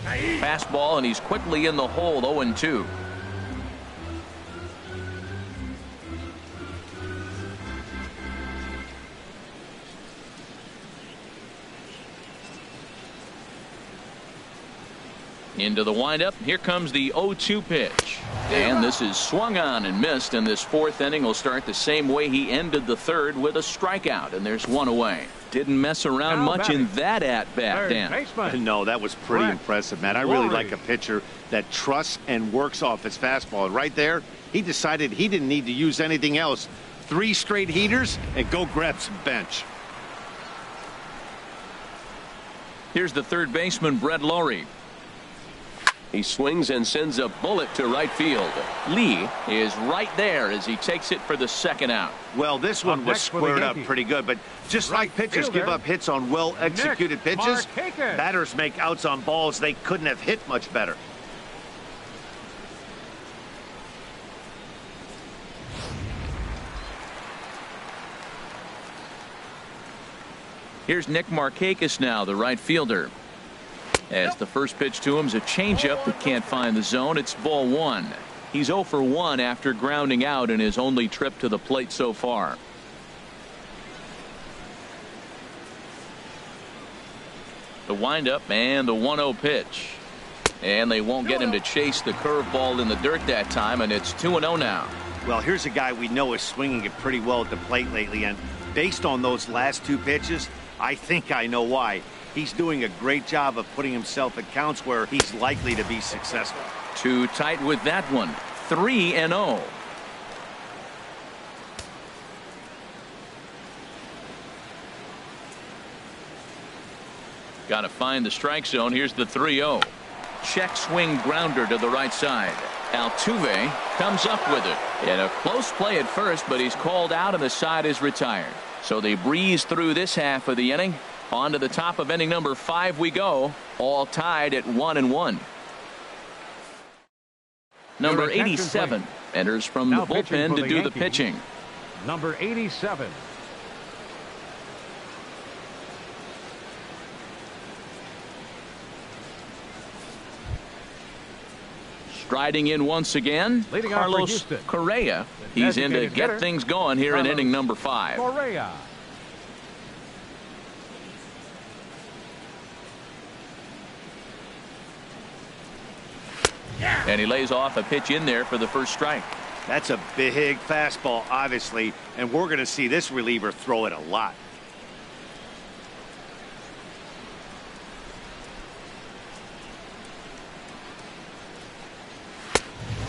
Fastball, and he's quickly in the hole, 0-2. Into the windup. Here comes the 0-2 pitch. And this is swung on and missed, and this fourth inning will start the same way he ended the third, with a strikeout, and there's one away. Didn't mess around much in that at-bat, Dan. No, that was pretty impressive, man. I really like a pitcher that trusts and works off his fastball. And right there, he decided he didn't need to use anything else. 3 straight heaters and go grab some bench. Here's the third baseman, Brett Lowry. He swings and sends a bullet to right field. Lee is right there as he takes it for the second out. Well, this one was squared up pretty good, but just like pitchers give up hits on well-executed pitches, batters make outs on balls they couldn't have hit much better. Here's Nick Markakis now, the right fielder. As the first pitch to him is a changeup that can't find the zone. It's ball 1. He's 0 for 1 after grounding out in his only trip to the plate so far. The windup and the 1-0 pitch. And they won't get him to chase the curveball in the dirt that time, and it's 2-0 now. Well, here's a guy we know is swinging it pretty well at the plate lately, and based on those last 2 pitches, I think I know why. He's doing a great job of putting himself at counts where he's likely to be successful. Too tight with that one. 3-0. Got to find the strike zone. Here's the 3-0. Check swing grounder to the right side. Altuve comes up with it. And a close play at first, but he's called out and the side is retired. So they breeze through this half of the inning. On to the top of inning number 5 we go. All tied at 1-1. Number 87 enters from the bullpen to do the pitching. Number 87. Striding in once again, Carlos Correa. He's in to get things going here in inning number 5. Correa. And he lays off a pitch in there for the first strike. That's a big fastball, obviously, and we're going to see this reliever throw it a lot.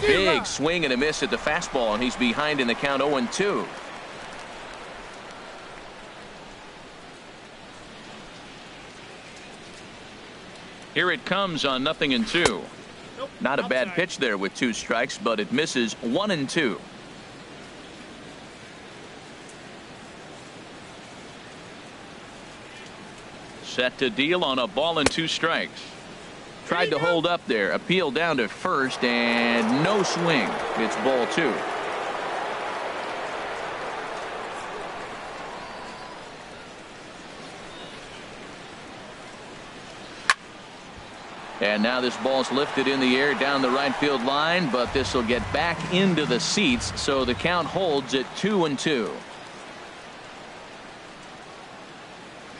Big swing and a miss at the fastball, and he's behind in the count 0-2. Here it comes on 0-2. Not a bad pitch there with 2 strikes, but it misses 1-2. Set to deal on a ball and 2 strikes. Tried to hold up there, appeal down to first, and no swing. It's ball 2. And now this ball's lifted in the air down the right field line, but this will get back into the seats, so the count holds at 2-2.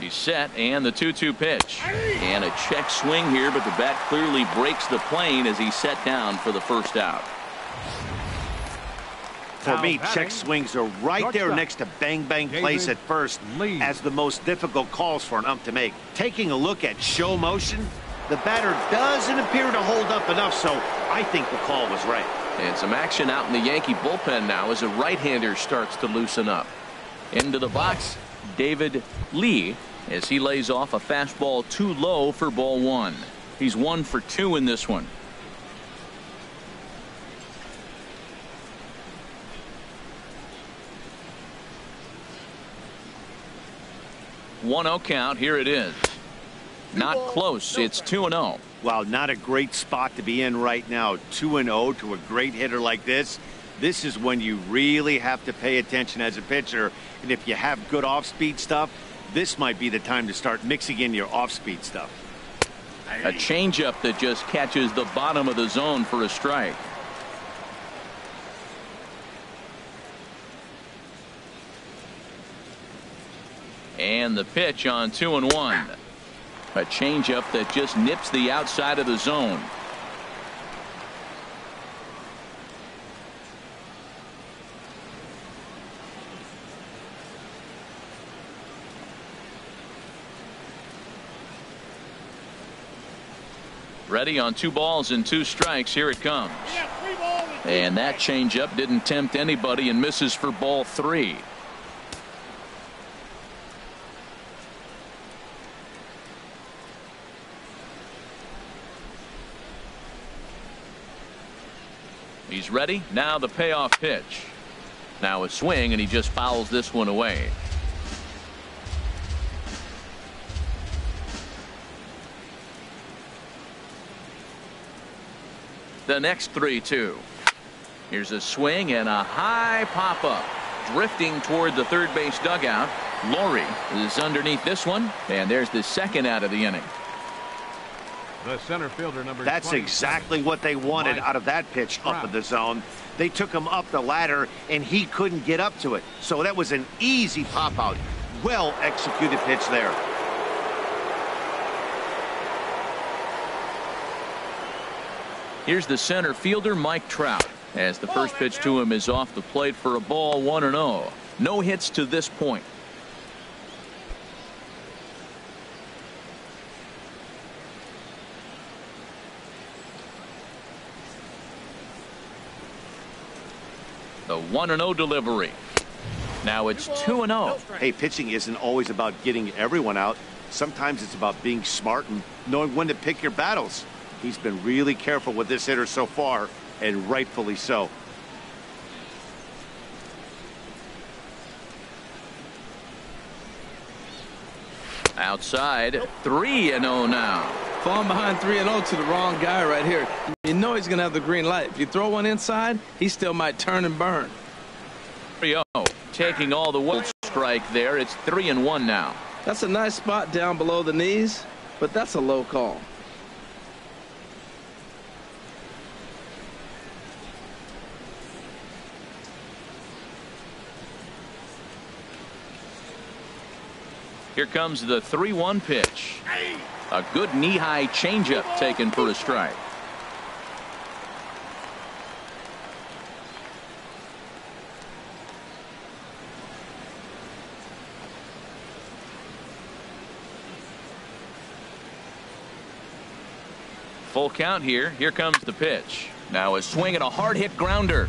He's set, and the 2-2 pitch. And a check swing here, but the bat clearly breaks the plane as he's set down for the first out. For me, check swings are right there next to bang-bang plays at first as the most difficult calls for an ump to make. Taking a look at show motion, the batter doesn't appear to hold up enough, so I think the call was right. And some action out in the Yankee bullpen now as a right-hander starts to loosen up. Into the box, David Lee, as he lays off a fastball too low for ball 1. He's 1 for 2 in this one. One-0 count. Here it is. Not close. It's 2-0. Wow, not a great spot to be in right now. 2-0 to a great hitter like this. This is when you really have to pay attention as a pitcher. And if you have good off-speed stuff, this might be the time to start mixing in your off-speed stuff. A changeup that just catches the bottom of the zone for a strike. And the pitch on 2-1. A changeup that just nips the outside of the zone. Ready on 2 balls and 2 strikes. Here it comes. And that changeup didn't tempt anybody and misses for ball 3. He's ready. Now the payoff pitch. Now a swing, and he just fouls this one away. The next 3-2. Here's a swing and a high pop up. Drifting toward the third base dugout. Laurie is underneath this one, and there's the second out of the inning. The center fielder, number That's 20. exactly what they wanted out of that pitch up in the zone. They took him up the ladder, and he couldn't get up to it. So that was an easy pop out. Well executed pitch there. Here's the center fielder, Mike Trout, as the first pitch to him is off the plate for a ball, 1-0. No hits to this point. The 1-0 delivery. Now it's 2-0. Hey, pitching isn't always about getting everyone out. Sometimes it's about being smart and knowing when to pick your battles. He's been really careful with this hitter so far, and rightfully so. Outside, 3-0 now. Falling behind 3-0 to the wrong guy right here. You know he's going to have the green light. If you throw one inside, he still might turn and burn. 3-0. Taking all the way strike there. It's 3-1 now. That's a nice spot down below the knees, but that's a low call. Here comes the 3-1 pitch. A good knee-high changeup taken for a strike. Full count here. Here comes the pitch. Now a swing and a hard hit grounder.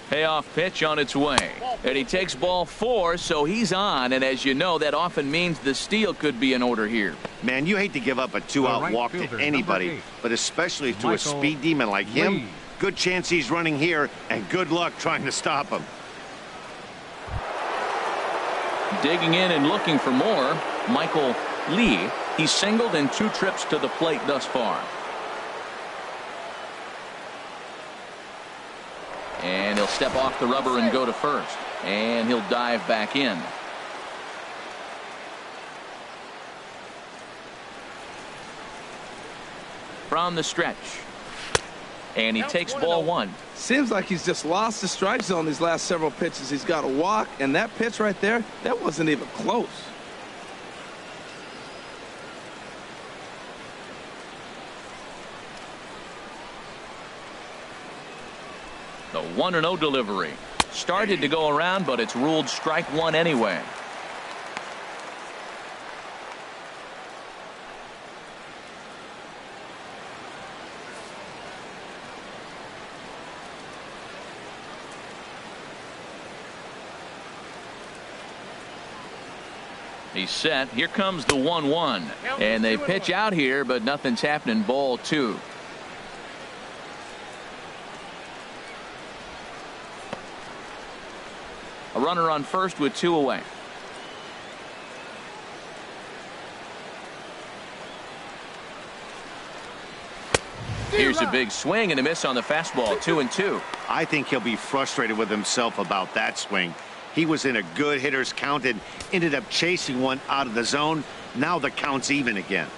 Payoff pitch on its way, and he takes ball 4, so he's on, and as you know, that often means the steal could be in order here. Man, you hate to give up a 2-out walk to anybody, but especially to a speed demon like him. Good chance he's running here, and good luck trying to stop him. Digging in and looking for more, Michael Lee. He's singled in 2 trips to the plate thus far. And he'll step off the rubber and go to first. And he'll dive back in. From the stretch. And he takes ball 1. Seems like he's just lost the strike zone these last several pitches. He's got a walk, and that pitch right there, that wasn't even close. The 1-0 delivery. Started to go around, but it's ruled strike 1 anyway. He's set. Here comes the 1-1. And they pitch out here, but nothing's happening. Ball 2. A runner on first with 2 away. Here's a big swing and a miss on the fastball. 2-2. I think he'll be frustrated with himself about that swing. He was in a good hitter's count and ended up chasing one out of the zone. Now the count's even again.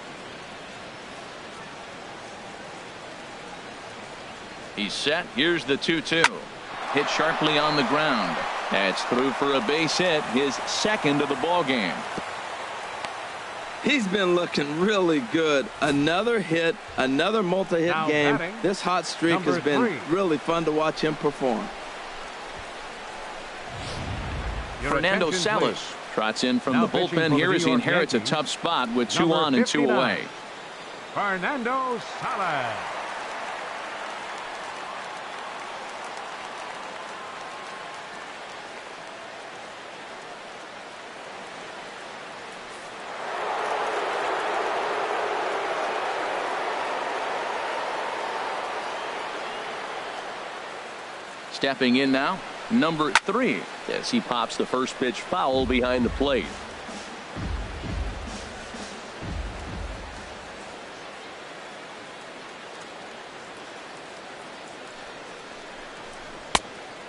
He's set. Here's the 2-2. Hit sharply on the ground. That's through for a base hit, his second of the ball game. He's been looking really good. Another hit, another multi-hit game. This hot streak has been really fun to watch him perform. Fernando Salas trots in from the bullpen here as he inherits a tough spot with 2 on and 2 away. Fernando Salas. Stepping in now, number 3, as he pops the first pitch foul behind the plate.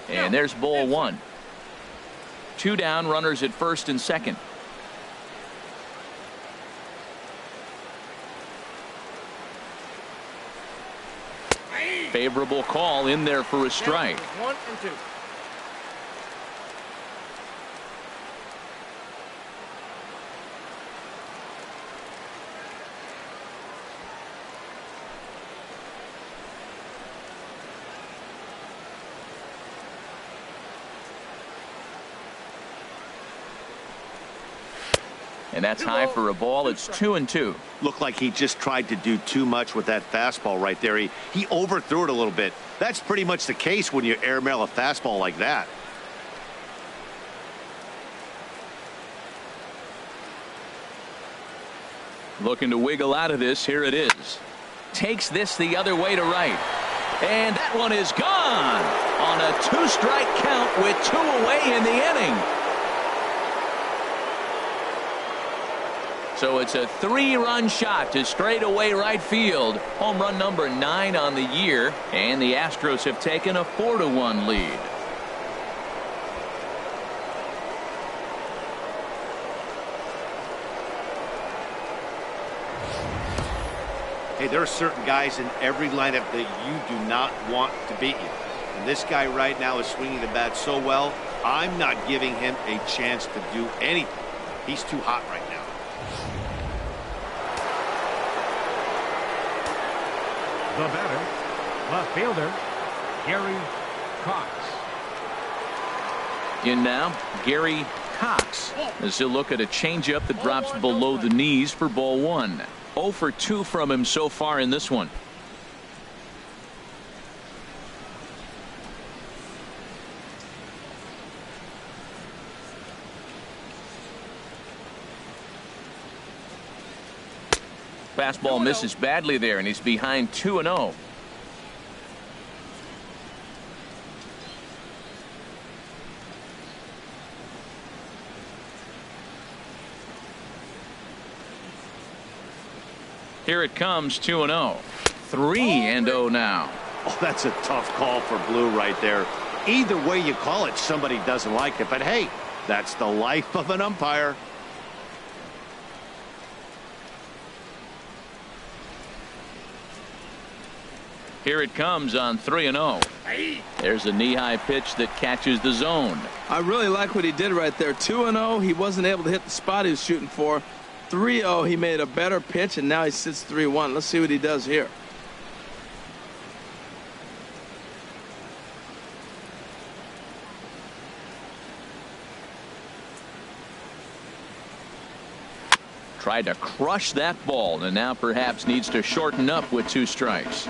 And there's ball 1. 2 down, runners at first and second. Favorable call in there for a strike. 1 and 2. And that's high for a ball. It's 2-2. Looked like he just tried to do too much with that fastball right there. He overthrew it a little bit. That's pretty much the case when you airmail a fastball like that. Looking to wiggle out of this. Here it is. Takes this the other way to right. And that one is gone on a 2-strike count with 2 away in the inning. So it's a 3-run shot to straightaway right field. Home run number 9 on the year. And the Astros have taken a 4-1 lead. Hey, there are certain guys in every lineup that you do not want to beat you. And this guy right now is swinging the bat so well, I'm not giving him a chance to do anything. He's too hot right now. The batter, left fielder, Gary Cox. In now, Gary Cox, as he'll look at a changeup that drops below the knees for ball 1. 0 for 2 from him so far in this one. Fastball misses badly there, and he's behind 2-0. Here it comes, 2-0. 3-0 now. Oh, that's a tough call for Blue right there. Either way you call it, somebody doesn't like it. But hey, that's the life of an umpire. Here it comes on 3-0. There's a knee-high pitch that catches the zone. I really like what he did right there. 2-0, he wasn't able to hit the spot he was shooting for. 3-0, he made a better pitch, and now he sits 3-1. Let's see what he does here. Tried to crush that ball, and now perhaps needs to shorten up with 2 strikes.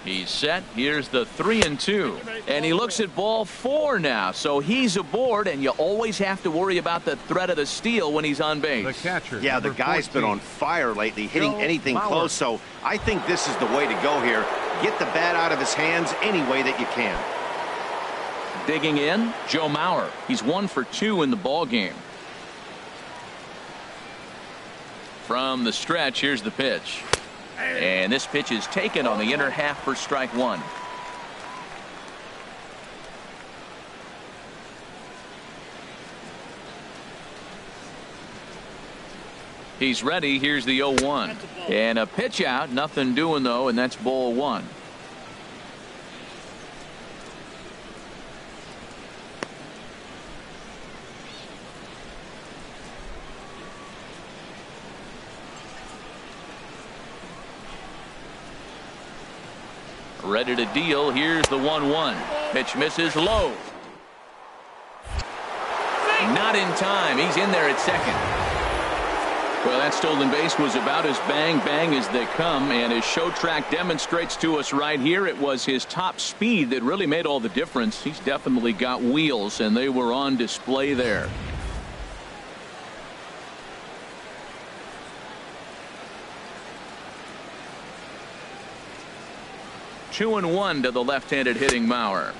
He's set. Here's the 3-2. And he looks at ball 4 now. So he's aboard, and you always have to worry about the threat of the steal when he's on base. The catcher. Yeah, the guy's been on fire lately, hitting anything close. So I think this is the way to go here. Get the bat out of his hands any way that you can. Digging in, Joe Mauer. He's 1 for 2 in the ball game. From the stretch, here's the pitch. And this pitch is taken on the inner half for strike 1. He's ready. Here's the 0-1. And a pitch out. Nothing doing, though, and that's ball one. Ready to deal. Here's the 1-1. Pitch misses low. Not in time. He's in there at second. Well, that stolen base was about as bang as they come, and his show track demonstrates to us right here it was his top speed that really made all the difference. He's definitely got wheels, and they were on display there. Two and one to the left-handed hitting Mauer.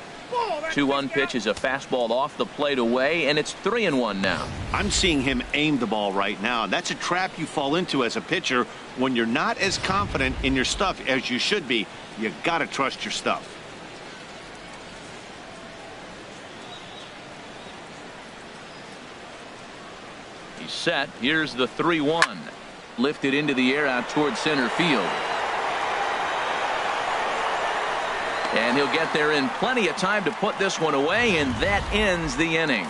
2-1 pitch is a fastball off the plate away, and it's 3-1 now. I'm seeing him aim the ball right now. That's a trap you fall into as a pitcher when you're not as confident in your stuff as you should be. You got to trust your stuff. He's set. Here's the 3-1. Lifted into the air out towards center field. And he'll get there in plenty of time to put this one away, and that ends the inning.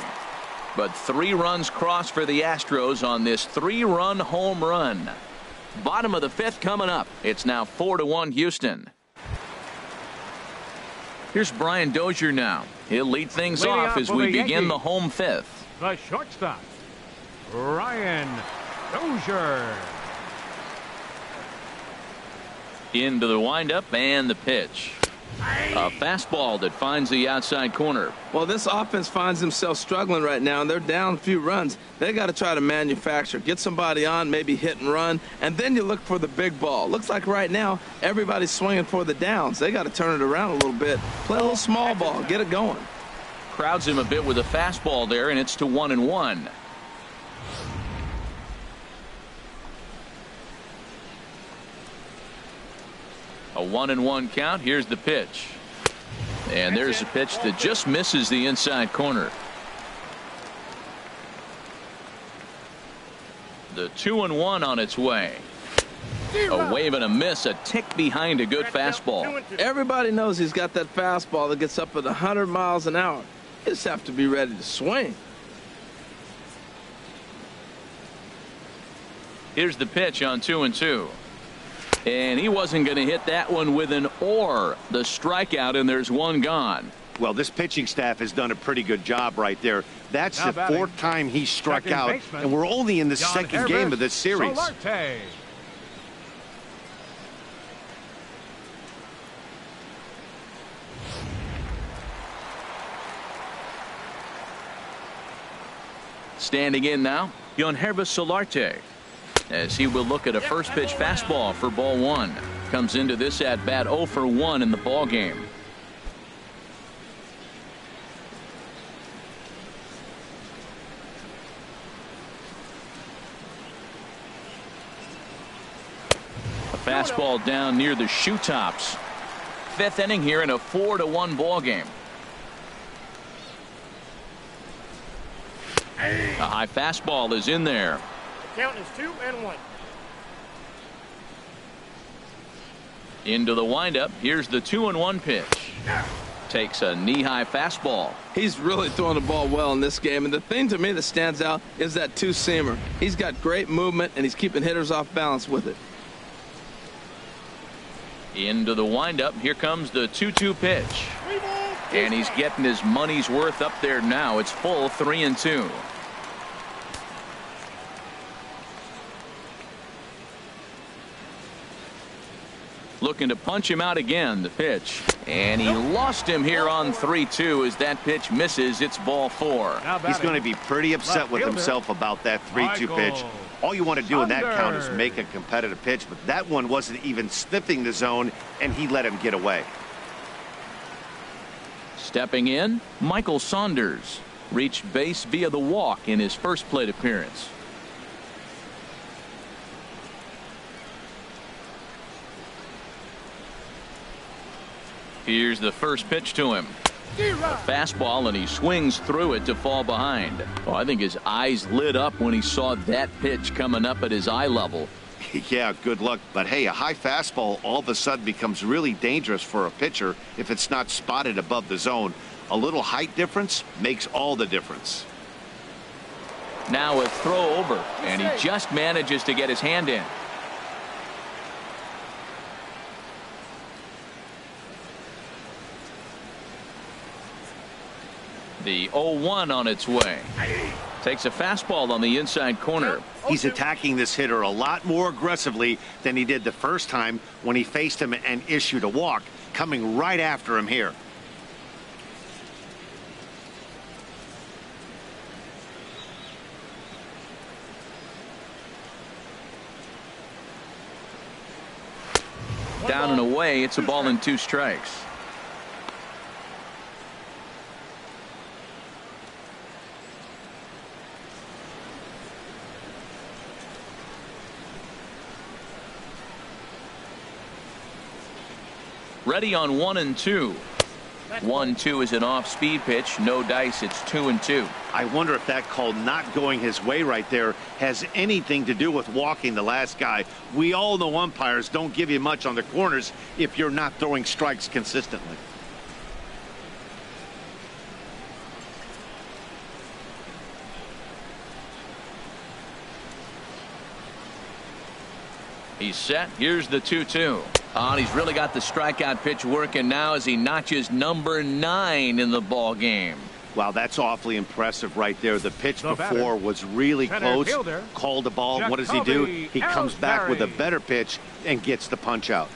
But 3 runs crossed for the Astros on this 3-run home run. Bottom of the 5th coming up. It's now 4-1 Houston. Here's Brian Dozier now. He'll lead things off as we begin the home 5th. The shortstop, Brian Dozier. Into the windup and the pitch. A fastball that finds the outside corner. Well, this offense finds themselves struggling right now, and they're down a few runs. They got to try to manufacture, get somebody on, maybe hit and run, and then you look for the big ball. Looks like right now everybody's swinging for the downs. They got to turn it around a little bit, play a little small ball, get it going. Crowds him a bit with a fastball there, and it's to 1-1. A 1-1 count. Here's the pitch. And there's a pitch that just misses the inside corner. The 2-1 on its way. A wave and a miss, a tick behind a good fastball. Everybody knows he's got that fastball that gets up at 100 miles an hour. You just have to be ready to swing. Here's the pitch on 2-2. And he wasn't going to hit that one with an or. The strikeout, and there's one gone. Well, this pitching staff has done a pretty good job right there. That's the 4th time he struck out, and we're only in the second game of this series. Solarte. Standing in now, Yankees Solarte, as he will look at a first pitch fastball for ball 1. Comes into this at bat 0 for 1 in the ball game. A fastball down near the shoe tops. 5th inning here in a 4-1 ball game. A high fastball is in there. Count is 2-1. Into the windup. Here's the 2-1 pitch. Takes a knee-high fastball. He's really throwing the ball well in this game, and the thing to me that stands out is that two-seamer. He's got great movement, and he's keeping hitters off balance with it. Into the windup. Here comes the 2-2 pitch. And he's getting his money's worth up there now. It's full 3-2. Looking to punch him out again. The pitch. And he lost him here on 3-2 as that pitch misses. It's ball 4. He's going to be pretty upset with himself about that 3-2 pitch. All you want to do in that count is make a competitive pitch, but that one wasn't even sniffing the zone, and he let him get away. Stepping in, Michael Saunders reached base via the walk in his first plate appearance. Here's the first pitch to him. Fastball, and he swings through it to fall behind. Oh, I think his eyes lit up when he saw that pitch coming up at his eye level. Yeah, good luck. But hey, a high fastball all of a sudden becomes really dangerous for a pitcher if it's not spotted above the zone. A little height difference makes all the difference. Now a throw over, and he just manages to get his hand in. The 0-1 on its way. Takes a fastball on the inside corner. He's attacking this hitter a lot more aggressively than he did the first time when he faced him and issued a walk, coming right after him here. Down and away, it's a ball and 2 strikes. Ready on 1-2. 1-2 is an off-speed pitch. No dice. It's 2-2. I wonder if that call not going his way right there has anything to do with walking the last guy. We all know umpires don't give you much on the corners if you're not throwing strikes consistently. He's set. Here's the 2-2. Oh, and he's really got the strikeout pitch working now as he notches number 9 in the ball game. Wow, that's awfully impressive right there. The pitch before was really close. Called the ball. What does he do? He comes back with a better pitch and gets the punch out.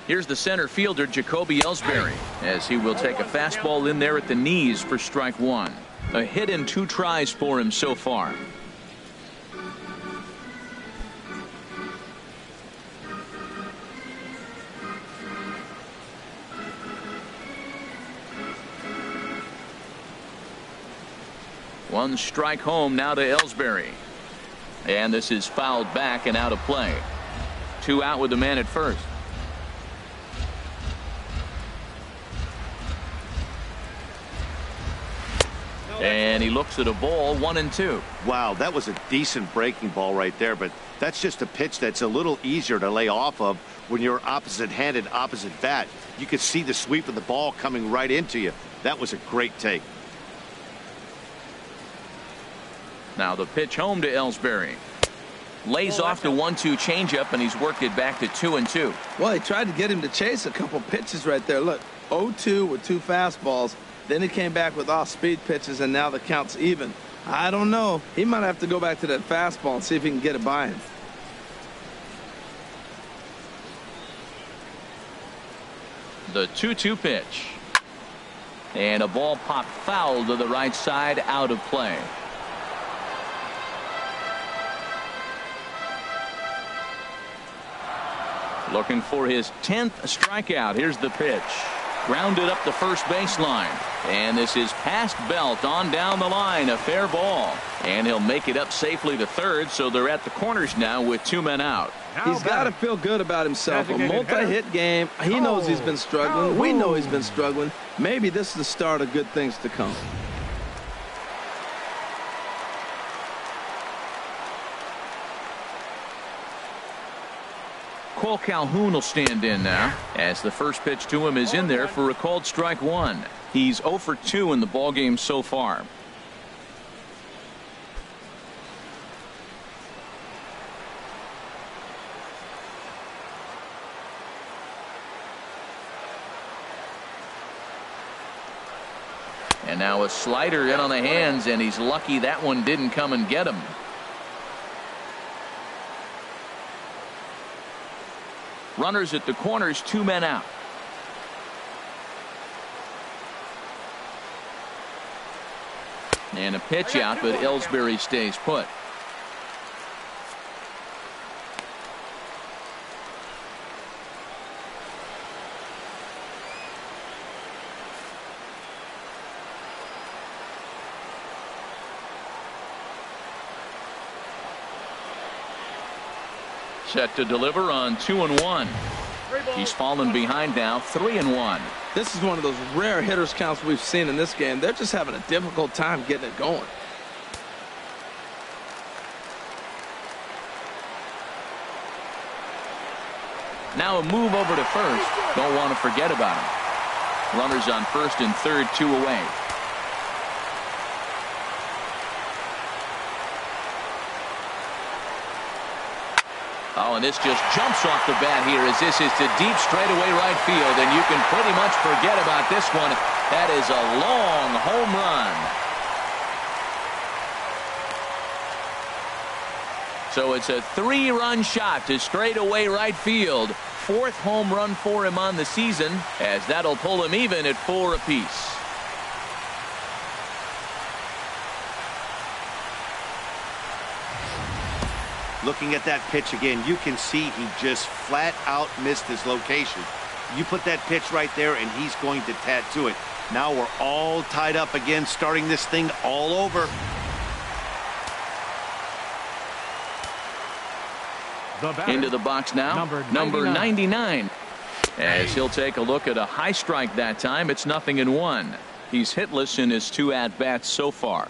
Here's the center fielder, Jacoby Ellsbury, as he will take a fastball in there at the knees for strike 1. A hit in 2 tries for him so far. One strike home now to Ellsbury. And this is fouled back and out of play. 2 out with the man at first. And he looks at a ball, 1-2. Wow, that was a decent breaking ball right there, but that's just a pitch that's a little easier to lay off of when you're opposite-handed, opposite bat. You could see the sweep of the ball coming right into you. That was a great take. Now the pitch home to Ellsbury. Lays off the 1-2 changeup, and he's worked it back to 2-2. Well, he tried to get him to chase a couple pitches right there. Look, 0-2 with 2 fastballs. Then he came back with off-speed pitches, and now the count's even. I don't know. He might have to go back to that fastball and see if he can get it by him. The 2-2 pitch. And a ball popped foul to the right side, out of play. Looking for his 10th strikeout. Here's the pitch. Grounded up the first baseline. And this is past Belt on down the line. A fair ball. And he'll make it up safely to third, so they're at the corners now with 2 men out. He's got to feel good about himself. A multi-hit game. He knows he's been struggling. We know he's been struggling. Maybe this is the start of good things to come. Cole Calhoun will stand in now, as the first pitch to him is in there for a called strike 1. He's 0 for 2 in the ballgame so far. And now a slider in on the hands, and he's lucky that one didn't come and get him. Runners at the corners, 2 men out. And a pitch out, but Ellsbury stays put. Set to deliver on 2-1. He's fallen behind now 3-1. This is one of those rare hitters counts we've seen in this game. They're just having a difficult time getting it going. Now a move over to first. Don't want to forget about him. Runners on first and third, 2 away. Oh, and this just jumps off the bat here as this is to deep straightaway right field, and you can pretty much forget about this one. That is a long home run. So it's a 3-run shot to straightaway right field. 4th home run for him on the season, as that'll pull him even at 4 apiece. Looking at that pitch again, you can see he just flat out missed his location. You put that pitch right there and he's going to tattoo it. Now we're all tied up again, starting this thing all over. Into the box now, number 99. As he'll take a look at a high strike that time. It's 0-1. He's hitless in his 2 at-bats so far.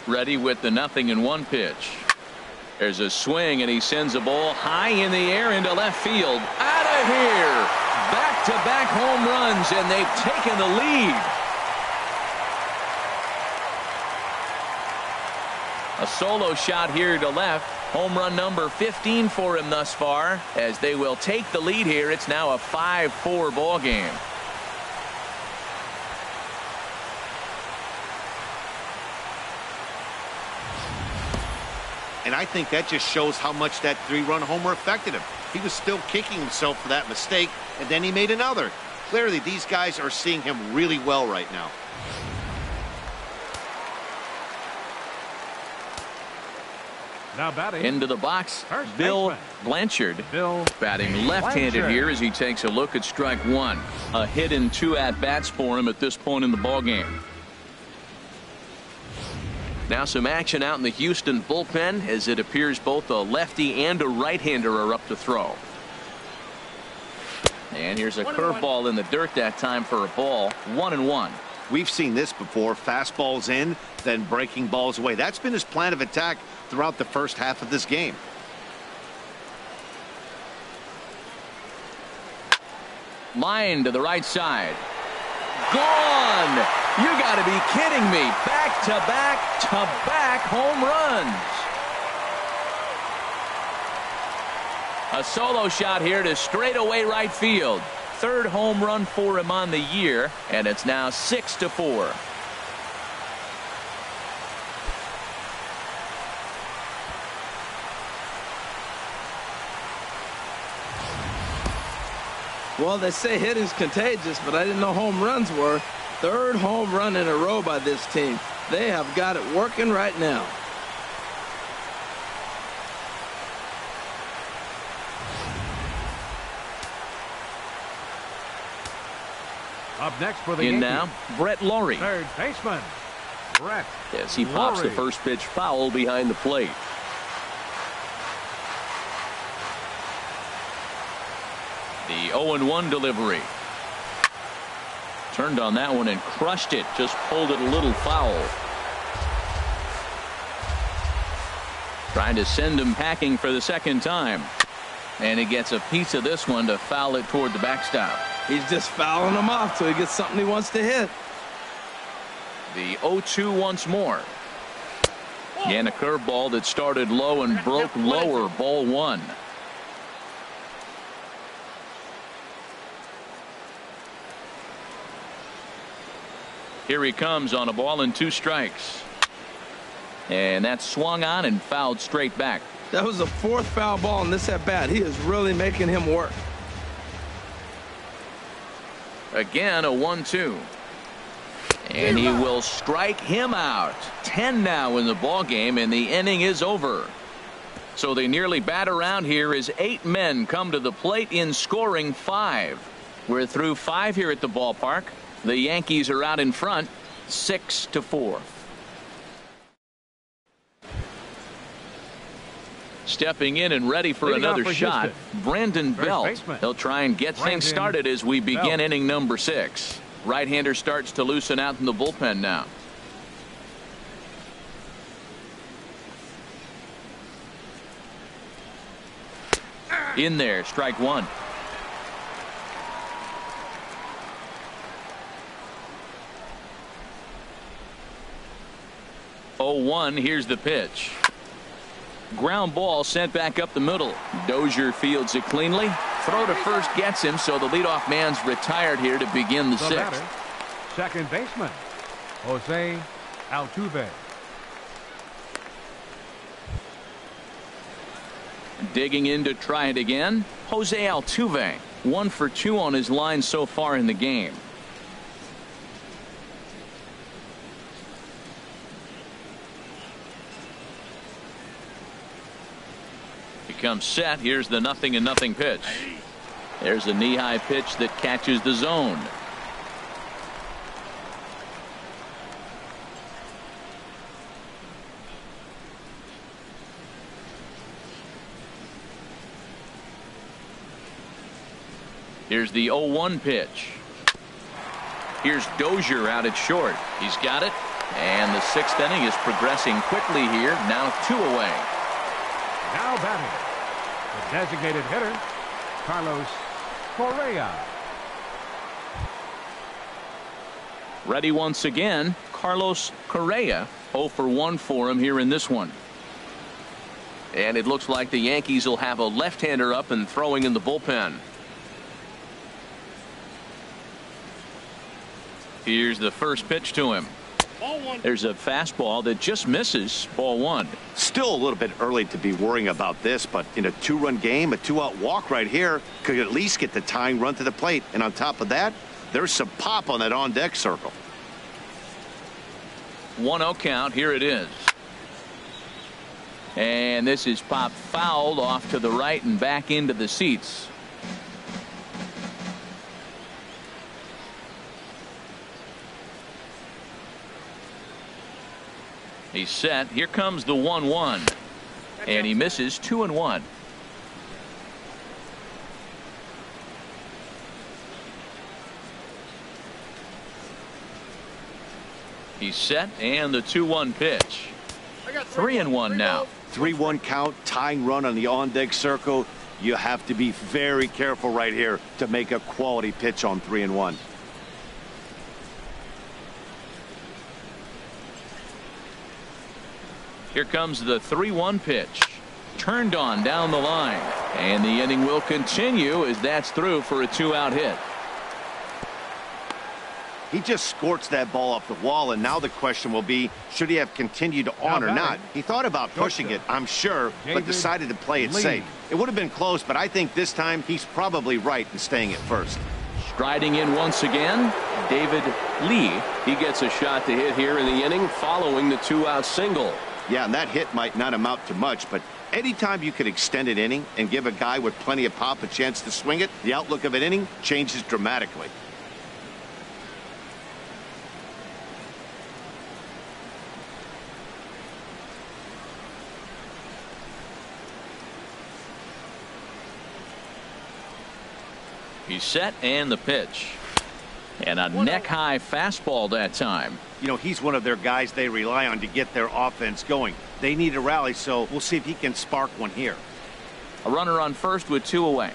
Ready with the 0-1 pitch. There's a swing, and he sends a ball high in the air into left field. Out of here! Back-to-back home runs, and they've taken the lead. A solo shot here to left. Home run number 15 for him thus far. As they will take the lead here, it's now a 5-4 ball game. And I think that just shows how much that 3-run homer affected him. He was still kicking himself for that mistake, and then he made another. Clearly, these guys are seeing him really well right now. Now batting. Into the box, Bill Blanchard. Batting left-handed here as he takes a look at strike 1. A hit in 2 at-bats for him at this point in the ballgame. Now some action out in the Houston bullpen, as it appears both a lefty and a right-hander are up to throw. And here's a curveball in the dirt that time for a ball. 1-1. We've seen this before. Fastballs in, then breaking balls away. That's been his plan of attack throughout the first half of this game. Line to the right side. Gone! You got to be kidding me. Back-to-back home runs. A solo shot here to straightaway right field. 3rd home run for him on the year, and it's now 6-4. Well, they say hitting's contagious, but I didn't know home runs were. 3rd home run in a row by this team. They have got it working right now. Up next for the In Yankees. now, Brett Laurie. 3rd baseman, Brett. As he pops the first pitch foul behind the plate. The 0-1 delivery. Turned on that one and crushed it. Just pulled it a little foul. Trying to send him packing for the 2nd time. And he gets a piece of this one to foul it toward the backstop. He's just fouling them off till he gets something he wants to hit. The 0-2 once more. And a curveball that started low and broke lower. Ball 1. Here he comes on a ball and 2 strikes. And that swung on and fouled straight back. That was the 4th foul ball in this at bat. He is really making him work. Again, a 1-2. And he will strike him out. 10 now in the ball game, and the inning is over. So they nearly bat around here as 8 men come to the plate in scoring 5. We're through 5 here at the ballpark. The Yankees are out in front 6-4. Stepping in and ready for another shot, Brandon Belt. He'll try and get things started as we begin inning number 6. Right-hander starts to loosen out in the bullpen now. In there, strike one. Oh, 1, here's the pitch. Ground ball sent back up the middle. Dozier fields it cleanly. Throw to first gets him, so the leadoff man's retired here to begin the 6th. Second baseman, Jose Altuve. Digging in to try it again, Jose Altuve. 1 for 2 on his line so far in the game. Becomes set. Here's the 0-0 pitch. There's a knee-high pitch that catches the zone. Here's the 0-1 pitch. Here's Dozier out at short. He's got it. And the 6th inning is progressing quickly here. Now 2 away. Now batting, the designated hitter, Carlos Correa. Ready once again, Carlos Correa. 0 for 1 for him here in this one. And it looks like the Yankees will have a left-hander up and throwing in the bullpen. Here's the first pitch to him. There's a fastball that just misses. Ball 1. Still a little bit early to be worrying about this, but in a 2-run game, a 2-out walk right here could at least get the tying run to the plate. And on top of that, there's some pop on that on-deck circle. 1-0 count. Here it is. And this is popped fouled off to the right and back into the seats. He's set. Here comes the 1-1. And he misses. 2-1. He's set. And the 2-1 pitch. 3-1 now. 3-1 count, tying run on the on-deck circle. You have to be very careful right here to make a quality pitch on 3-1. Here comes the 3-1 pitch. Turned on down the line. And the inning will continue as that's through for a 2-out hit. He just scorched that ball off the wall, and now the question will be, should he have continued on or not? He thought about pushing it, I'm sure, but decided to play it safe. It would have been close, but I think this time he's probably right in staying at first. Striding in once again, David Lee. He gets a shot to hit here in the inning following the 2-out single. Yeah, and that hit might not amount to much, but anytime you can extend an inning and give a guy with plenty of pop a chance to swing it, the outlook of an inning changes dramatically. He's set and the pitch. And a neck-high fastball that time. You know, he's one of their guys they rely on to get their offense going. They need a rally, so we'll see if he can spark one here. A runner on first with 2 away.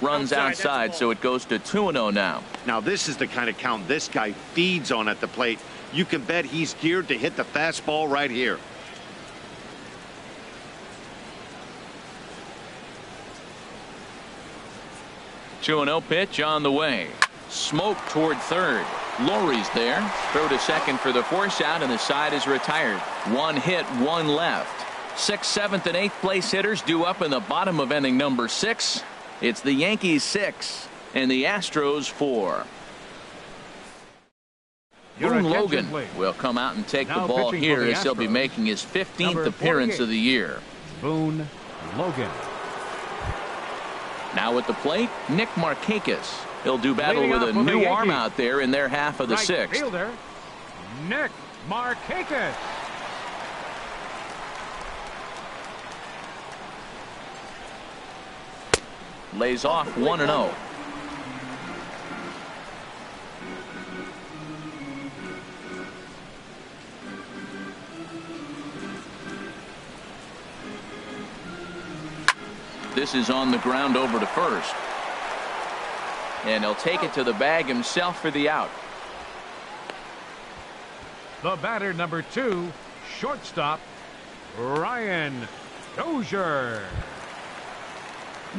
Runs outside, so it goes to 2-0 now. Now, this is the kind of count this guy feeds on at the plate. You can bet he's geared to hit the fastball right here. Two 2-0 pitch on the way. Smoke toward third. Lowry's there. Throw to second for the force out, and the side is retired. 1 hit, 1 left. 6th, 7th, and 8th place hitters due up in the bottom of inning number 6. It's the Yankees 6 and the Astros 4. Boone Logan will come out and take the ball here as he'll be making his 15th appearance of the year. Boone Logan. Now at the plate, Nick Markakis. He'll do battle Leading with off a for the new arm Yankees. out there in their half of the Right sixth. fielder, Nick Markakis. Lays off 1-0. This is on the ground over to first. And he'll take it to the bag himself for the out. The batter, number 2, shortstop, Ryan Dozier.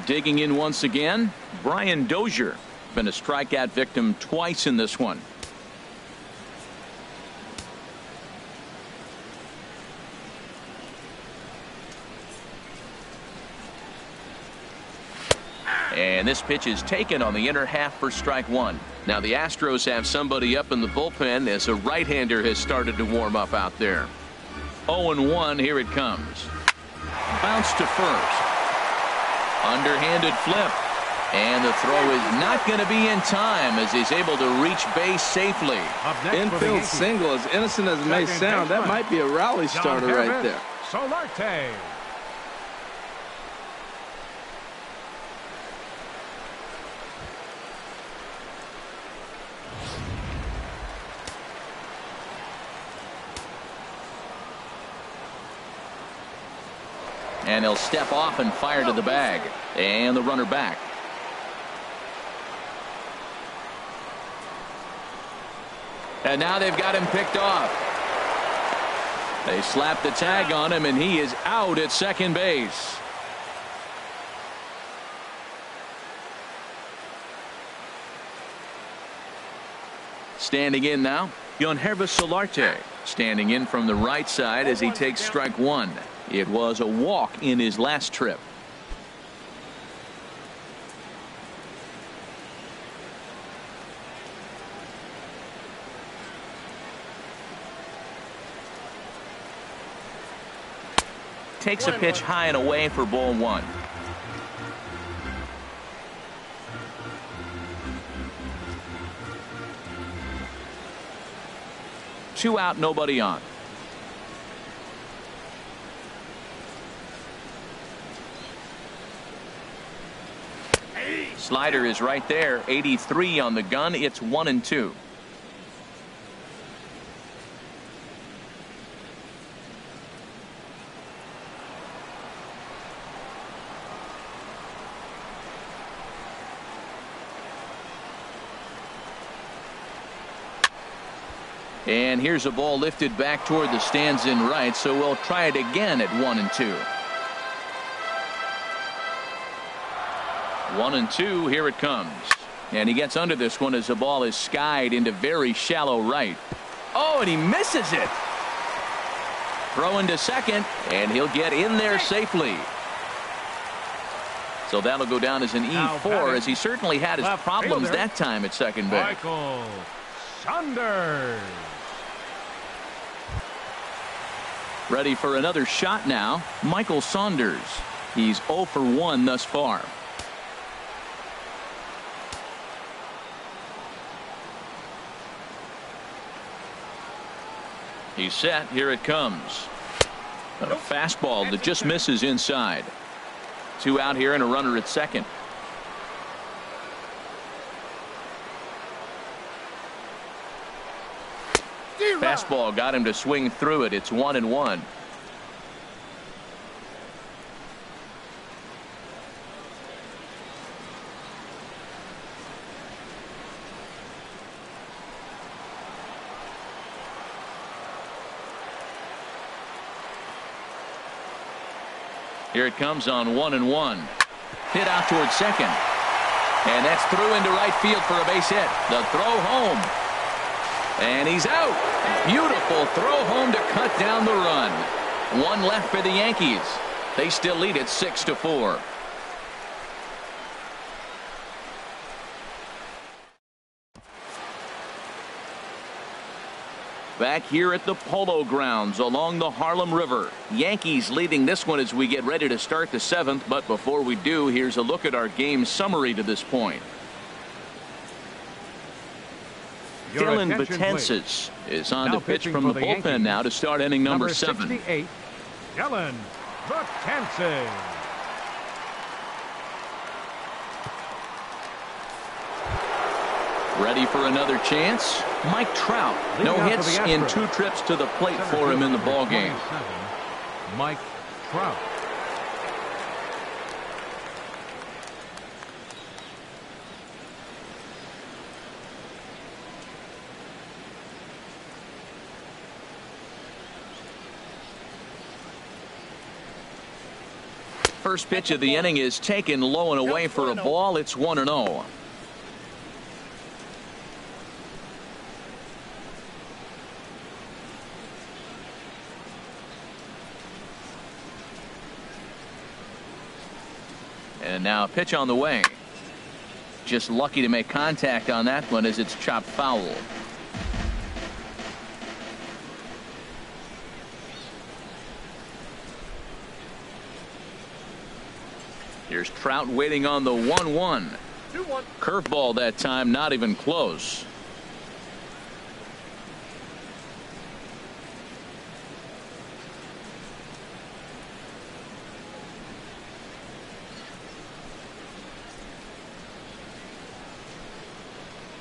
Digging in once again, Brian Dozier. Been a strikeout victim twice in this one. And this pitch is taken on the inner half for strike one. Now the Astros have somebody up in the bullpen as a right-hander has started to warm up out there. 0-1, here it comes. Bounce to first. Underhanded flip. And the throw is not going to be in time as he's able to reach base safely. Up next for the Infield Yankees, single, as innocent as it may second sound, that baseman, might be a rally starter right John there. Solarte. And he'll step off and fire to the bag. And the runner back. And now they've got him picked off. They slap the tag on him, and he is out at second base. Standing in now, Yankervis Solarte. Standing in from the right side as he takes strike one. It was a walk in his last trip. Takes a pitch high and away for ball one. Two out, nobody on. Slider is right there. 83 on the gun. It's 1-2. And here's a ball lifted back toward the stands in right, so we'll try it again at 1-2. 1-2, here it comes. And he gets under this one as the ball is skied into very shallow right. Oh, and he misses it. Throw into second, and he'll get in there safely. So that'll go down as an E4, as he certainly had his problems that time at second base. Michael Saunders. Ready for another shot now, Michael Saunders. He's 0 for 1 thus far. He's set. Here it comes. A fastball that just misses inside. Two out here and a runner at second. Fastball got him to swing through it. It's 1-1. Here it comes on 1-1. Hit out towards second. And that's through into right field for a base hit. The throw home. And he's out. Beautiful throw home to cut down the run. One left for the Yankees. They still lead it 6-4. Back here at the Polo Grounds along the Harlem River. Yankees leading this one as we get ready to start the 7th. But before we do, here's a look at our game summary to this point. Dylan Betances is on the pitch from the bullpen now to start inning number 7. 68, Dylan Betances. Ready for another chance? Mike Trout. No hits in 2 trips to the plate for him in the ballgame. Mike Trout. First pitch of the inning is taken low and away for a ball. It's 1-0. And now a pitch on the way. Just lucky to make contact on that one as it's chopped foul. Here's Trout waiting on the 1-1. 2-1. Curveball that time, not even close.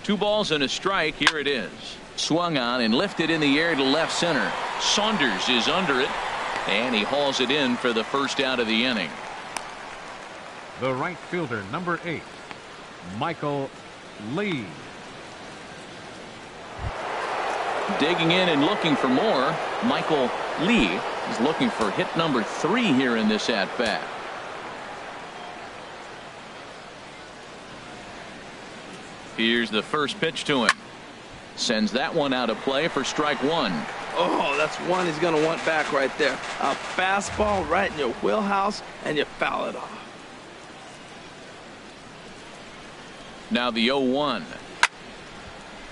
Two balls and a strike. Here it is. Swung on and lifted in the air to left center. Saunders is under it, and he hauls it in for the first out of the inning. The right fielder, number 8, Michael Lee. Digging in and looking for more. Michael Lee is looking for hit number 3 here in this at bat. Here's the first pitch to him. Sends that one out of play for strike 1. Oh, that's one he's going to want back right there. A fastball right in your wheelhouse, and you foul it off. Now the 0-1.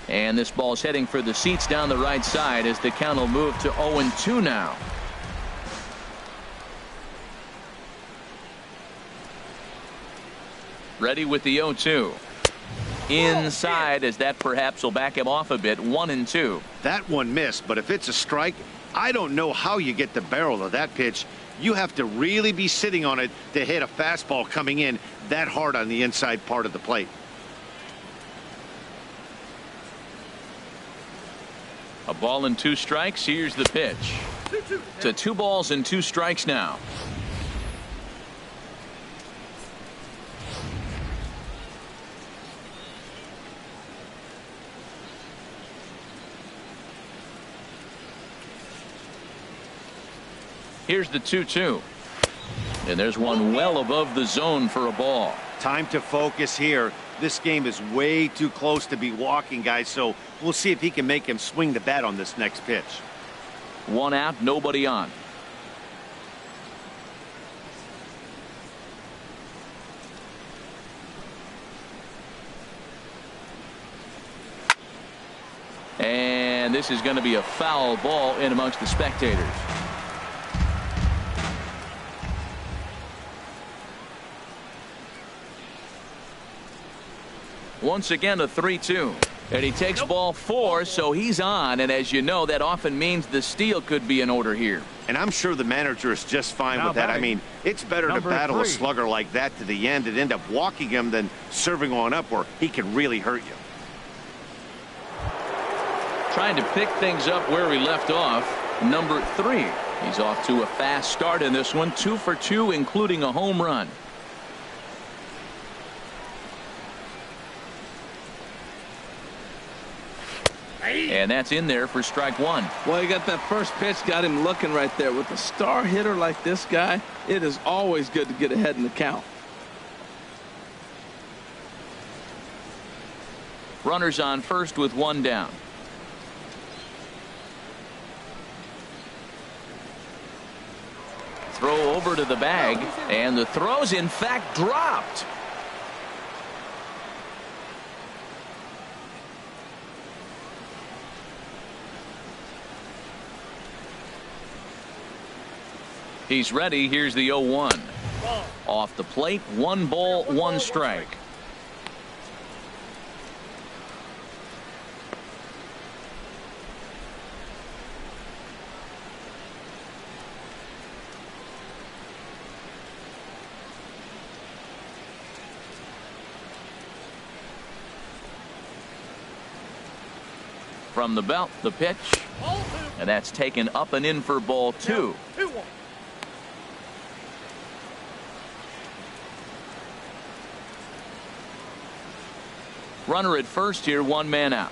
And this ball's heading for the seats down the right side as the count will move to 0-2 now. Ready with the 0-2. Inside as that perhaps will back him off a bit. 1-2. That one missed, but if it's a strike, I don't know how you get the barrel of that pitch. You have to really be sitting on it to hit a fastball coming in that hard on the inside part of the plate. A ball and 2 strikes. Here's the pitch. To 2 balls and 2 strikes now. Here's the 2-2. And there's one well above the zone for a ball. Time to focus here. This game is way too close to be walking, guys, so we'll see if he can make him swing the bat on this next pitch. 1 out, nobody on. And this is going to be a foul ball in amongst the spectators. Once again a 3-2. And he takes ball 4, so he's on. And as you know, that often means the steal could be in order here. And I'm sure the manager is just fine with that. I mean, it's better to battle a slugger like that to the end and end up walking him than serving on up where he can really hurt you. Trying to pick things up where we left off. Number 3. He's off to a fast start in this one. 2 for 2, including a home run. And that's in there for strike 1. Well, you got that first pitch, got him looking right there. With a star hitter like this guy, it is always good to get ahead in the count. Runners on first with 1 down. Throw over to the bag, and the throw's in fact dropped. He's ready. Here's the 0-1. Off the plate, 1 ball, 1 strike. From the belt, the pitch, and that's taken up and in for ball 2. 2-1. Runner at first here, 1 man out.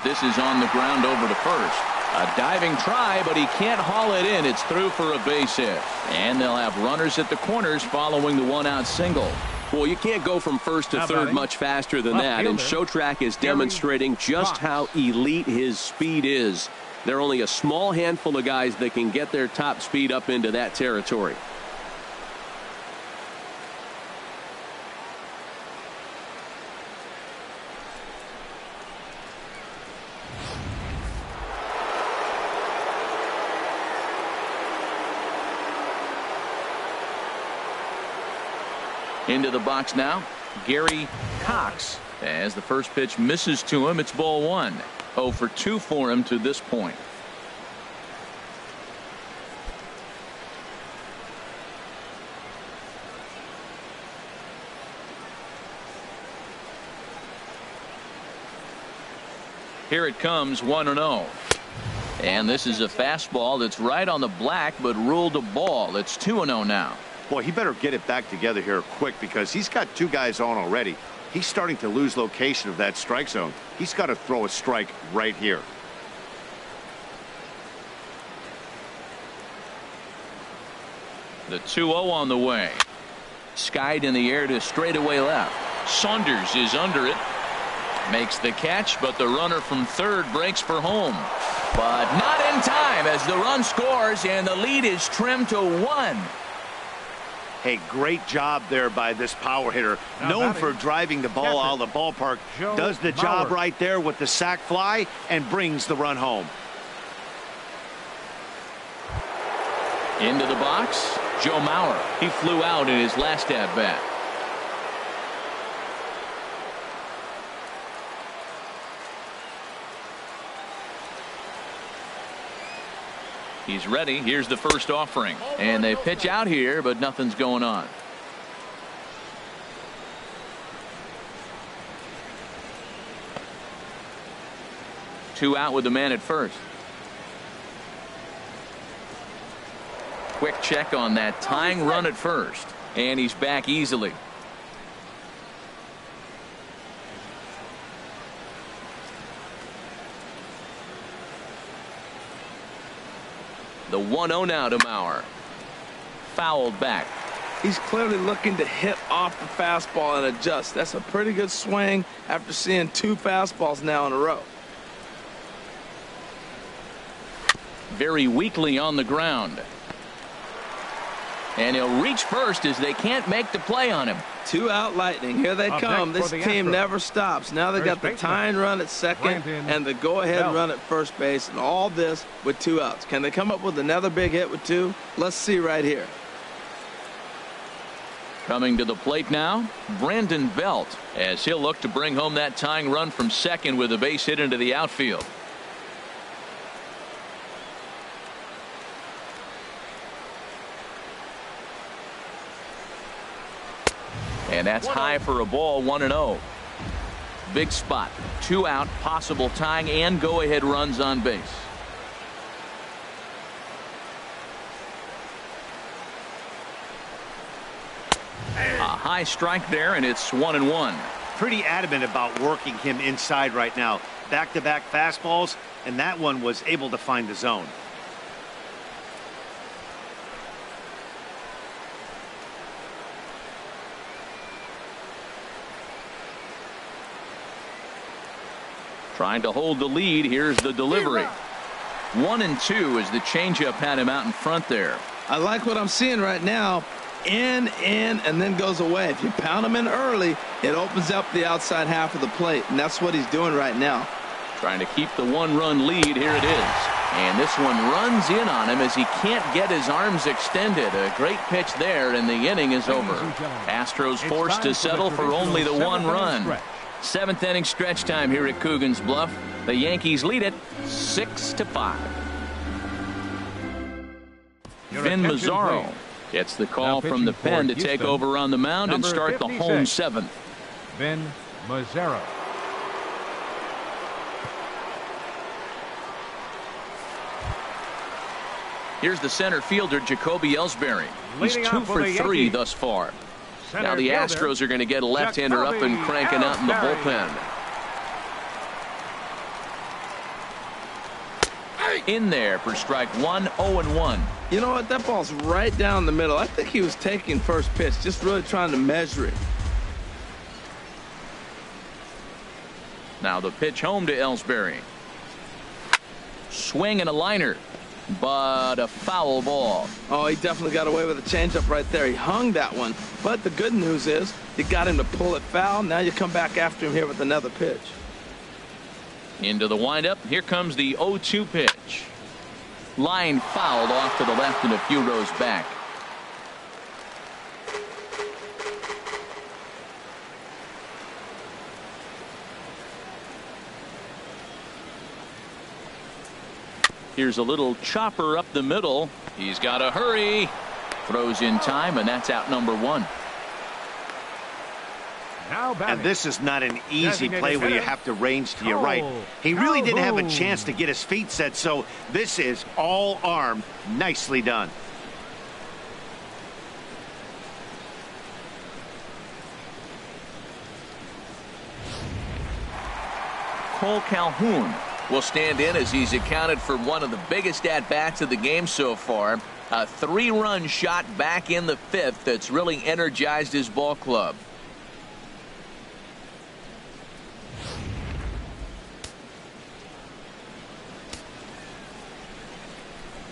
This is on the ground over to first. A diving try, but he can't haul it in. It's through for a base hit. And they'll have runners at the corners following the 1-out single. Well, you can't go from first to third much faster than that, and Showtrack is demonstrating just how elite his speed is. There are only a small handful of guys that can get their top speed up into that territory. Into the box now, Gary Cox. As the first pitch misses to him, it's ball 1. 0 for 2 for him to this point. Here it comes, 1-0. And this is a fastball that's right on the black, but ruled a ball. It's 2-0 now. Boy, he better get it back together here quick, because he's got 2 guys on already. He's starting to lose location of that strike zone. He's got to throw a strike right here. The 2-0 on the way. Skied in the air to straightaway left. Saunders is under it. Makes the catch, but the runner from third breaks for home. But not in time as the run scores and the lead is trimmed to 1. Hey, great job there by this power hitter. Known for driving the ball out of the ballpark. Does the job right there with the sac fly and brings the run home. Into the box, Joe Mauer. He flew out in his last at bat. He's ready. Here's the first offering. And they pitch out here, but nothing's going on. Two out with the man at first. Quick check on that tying run at first. And he's back easily. The 1-0 now to Mauer. Fouled back. He's clearly looking to hit off the fastball and adjust. That's a pretty good swing after seeing 2 fastballs now in a row. Very weakly on the ground. And he'll reach first as they can't make the play on him. 2 out Lightning. Here they come. This team never stops. Now they got the tying run at second and the go-ahead run at first base, and all this with 2 outs. Can they come up with another big hit with 2? Let's see right here. Coming to the plate now, Brandon Belt, as he'll look to bring home that tying run from second with a base hit into the outfield. And that's high for a ball. 1-0. Big spot. 2 out, possible tying and go-ahead runs on base. A high strike there, and it's 1-1. Pretty adamant about working him inside right now. Back-to-back fastballs, and that one was able to find the zone. Trying to hold the lead. Here's the delivery. 1-2 as the changeup had him out in front there. I like what I'm seeing right now. in, and then goes away. If you pound him in early, it opens up the outside half of the plate, and that's what he's doing right now. Trying to keep the one-run lead. Here it is. And this one runs in on him as he can't get his arms extended. A great pitch there, and the inning is over. Astros forced to settle for only the one run. Seventh inning stretch time here at Coogan's Bluff. The Yankees lead it 6-5. Vin Mazzaro gets the call from the pen to take over on the mound and start the home seventh. Vin Mazzaro. Here's the center fielder, Jacoby Ellsbury. He's 2 for 3 thus far. Now the Astros are going to get a left-hander up and cranking out in the bullpen. In there for strike one, 0-1. You know what? That ball's right down the middle. I think he was taking first pitch, just really trying to measure it. Now the pitch home to Ellsbury. Swing and a liner, but a foul ball. Oh, he definitely got away with a changeup right there. He hung that one. But the good news is you got him to pull it foul. Now you come back after him here with another pitch. Into the windup. Here comes the 0-2 pitch. Line fouled off to the left and a few rows back. Here's a little chopper up the middle. He's got to hurry. Throws in time, and that's out number one. And this is not an easy play where you have to range to your right. He really didn't have a chance to get his feet set, so this is all arm. Nicely done. Cole Calhoun will stand in as he's accounted for one of the biggest at-bats of the game so far. A 3-run shot back in the fifth that's really energized his ball club.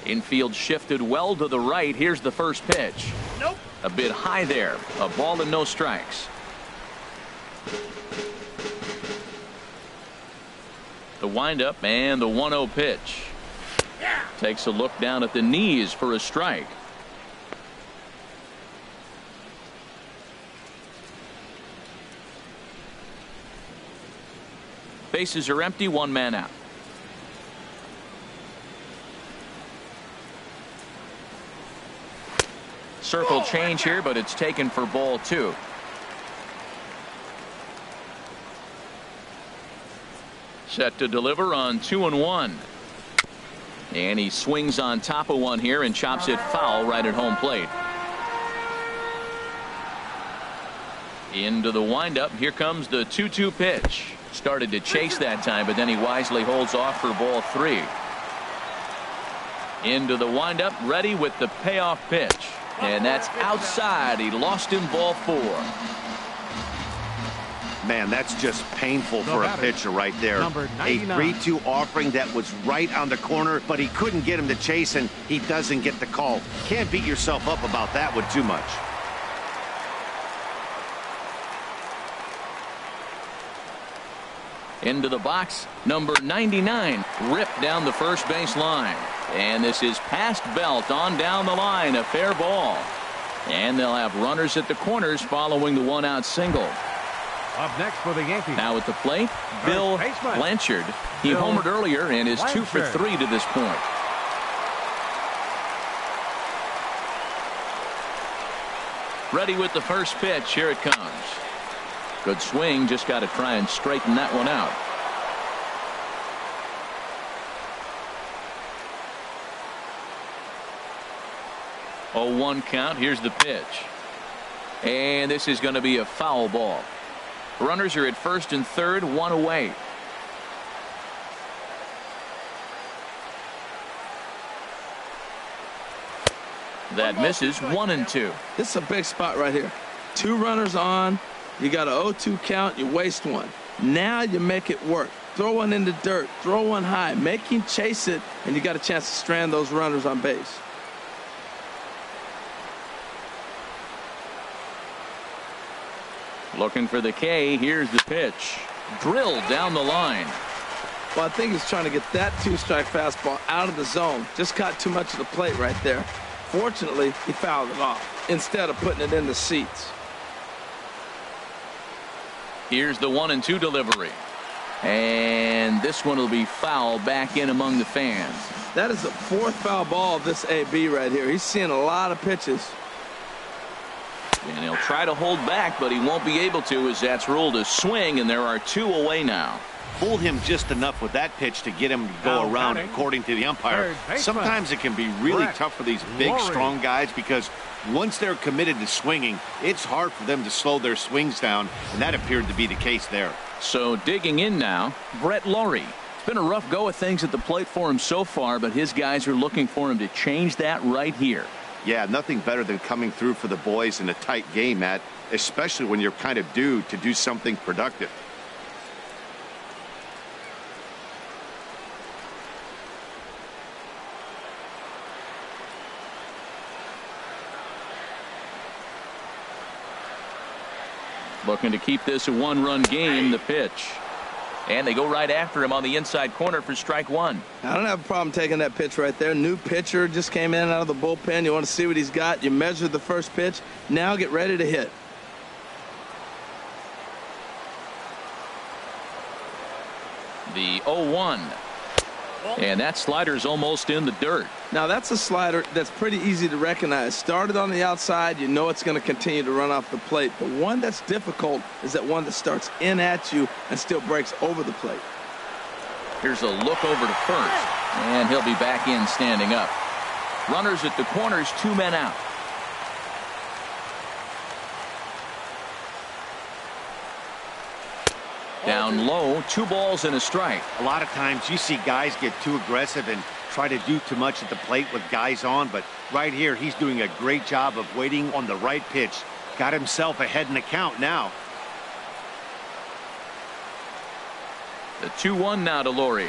Infield shifted well to the right. Here's the first pitch. Nope. A bit high there. A ball and no strikes. The windup and the 1-0 pitch. Yeah. Takes a look down at the knees for a strike. Bases are empty. One man out. Circle change here, but it's taken for ball 2. Set to deliver on 2-1. And he swings on top of one here and chops it foul right at home plate. Into the windup. Here comes the 2-2 pitch. Started to chase that time, but then he wisely holds off for ball 3. Into the windup, ready with the payoff pitch. And that's outside. He lost him, ball 4. Man, that's just painful for a pitcher right there. A 3-2 offering that was right on the corner, but he couldn't get him to chase, and he doesn't get the call. Can't beat yourself up about that one too much. Into the box, number 99, ripped down the first base line. And this is past Belt on down the line, a fair ball. And they'll have runners at the corners following the one-out single. Up next for the Yankees. Now at the plate, Bill Blanchard. He homered earlier and is 2 for 3 to this point. Ready with the first pitch. Here it comes. Good swing. Just got to try and straighten that one out. Oh, 1 count. Here's the pitch. And this is going to be a foul ball. Runners are at first and third, 1 away. That misses. 1-2. This is a big spot right here. 2 runners on. You got an 0-2 count. You waste one. Now you make it work. Throw one in the dirt. Throw one high. Make him chase it, and you got a chance to strand those runners on base. Looking for the K. Here's the pitch. Drilled down the line. Well, I think he's trying to get that 2-strike fastball out of the zone. Just caught too much of the plate right there. Fortunately, he fouled it off instead of putting it in the seats. Here's the 1-2 delivery. And this one will be foul back in among the fans. That is the 4th foul ball of this AB right here. He's seeing a lot of pitches. And he'll try to hold back, but he won't be able to, as that's ruled a swing, and there are 2 away now. Fooled him just enough with that pitch to get him to go around, according to the umpire. Sometimes it can be really tough for these big, strong guys because once they're committed to swinging, it's hard for them to slow their swings down, and that appeared to be the case there. So digging in now, Brett Laurie. It's been a rough go of things at the plate for him so far, but his guys are looking for him to change that right here. Yeah, nothing better than coming through for the boys in a tight game, Matt, especially when you're kind of due to do something productive. Looking to keep this a 1-run game. The pitch. And they go right after him on the inside corner for strike 1. I don't have a problem taking that pitch right there. New pitcher just came in out of the bullpen. You want to see what he's got. You measure the first pitch. Now get ready to hit. The 0-1. And that slider's almost in the dirt. Now that's a slider that's pretty easy to recognize. Started on the outside, you know it's going to continue to run off the plate. The one that's difficult is that one that starts in at you and still breaks over the plate. Here's a look over to first, and he'll be back in standing up. Runners at the corners, 2 men out. Down low, 2 balls and a strike. A lot of times you see guys get too aggressive and try to do too much at the plate with guys on, but right here he's doing a great job of waiting on the right pitch. Got himself ahead in the count now. The 2-1 now to Laurie.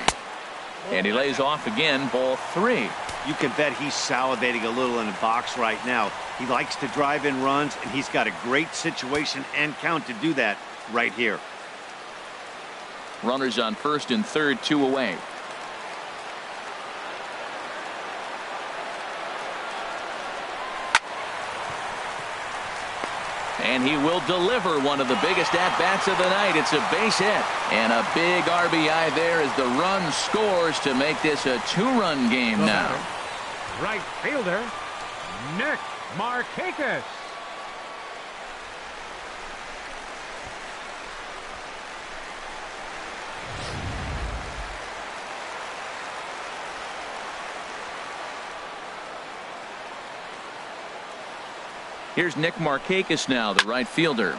And he lays off again, ball 3. You can bet he's salivating a little in the box right now. He likes to drive in runs, and he's got a great situation and count to do that right here. Runners on first and third, 2 away. And he will deliver one of the biggest at-bats of the night. It's a base hit. And a big RBI there as the run scores to make this a 2-run game now. Right fielder, Nick Markakis. Here's Nick Markakis now, the right fielder.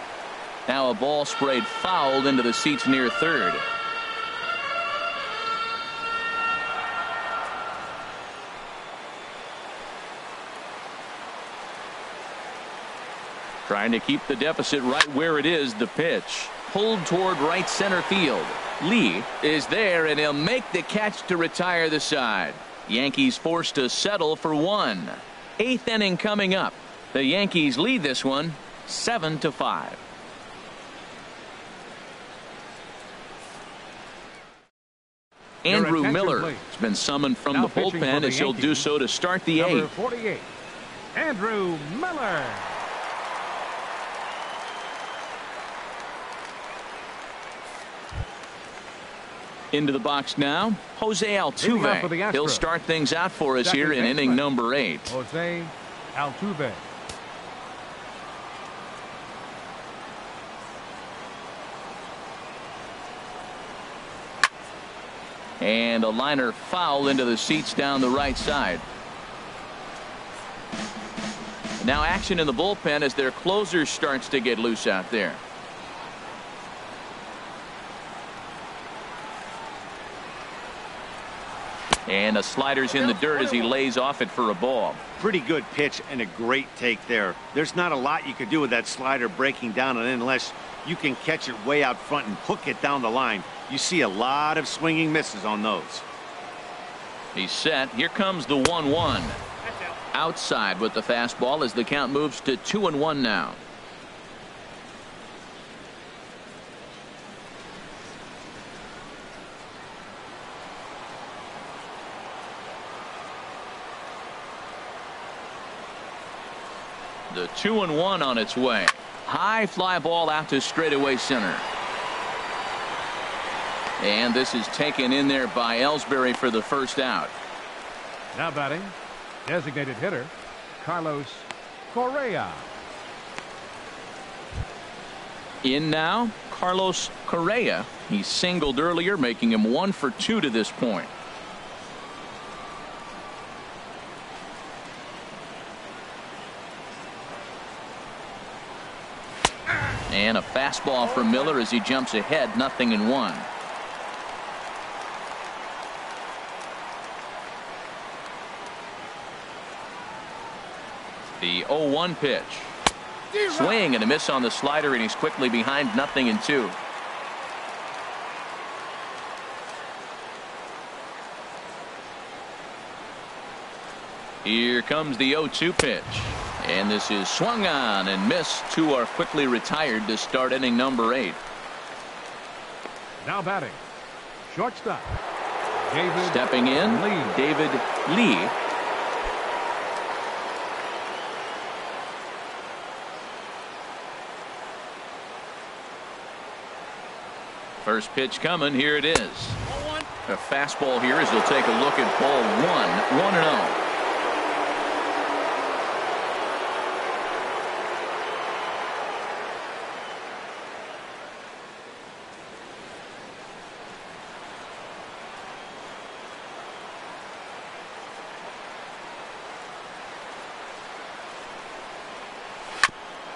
Now a ball sprayed fouled into the seats near third. Trying to keep the deficit right where it is. The pitch pulled toward right center field. Lee is there, and he'll make the catch to retire the side. Yankees forced to settle for 1. 8th inning coming up. The Yankees lead this one 7-5. Andrew Miller has been summoned from now the bullpen as he'll do so to start the 8th. Number 48, Andrew Miller. Into the box now, Jose Altuve. He'll start things out for us here in inning number 8. Jose Altuve. And a liner foul into the seats down the right side. Now action in the bullpen as their closer starts to get loose out there. And a slider's in the dirt as he lays off it for a ball. Pretty good pitch and a great take there. There's not a lot you can do with that slider breaking down and in unless you can catch it way out front and hook it down the line. You see a lot of swinging misses on those. He's set. Here comes the 1-1. Outside with the fastball as the count moves to 2-1 now. The 2-1 on its way. High fly ball out to straightaway center. And this is taken in there by Ellsbury for the first out. Now batting, designated hitter, Carlos Correa. In now, Carlos Correa. He singled earlier, making him 1 for 2 to this point. And a fastball from Miller as he jumps ahead, 0-1. The 0-1 pitch. Swing and a miss on the slider, and he's quickly behind 0-2. Here comes the 0-2 pitch. And this is swung on and missed. Two are quickly retired to start inning number 8. Now batting, shortstop, David stepping in, Lee. David Lee. First pitch coming. Here it is. A fastball here as he'll take a look at ball 1. 1-0.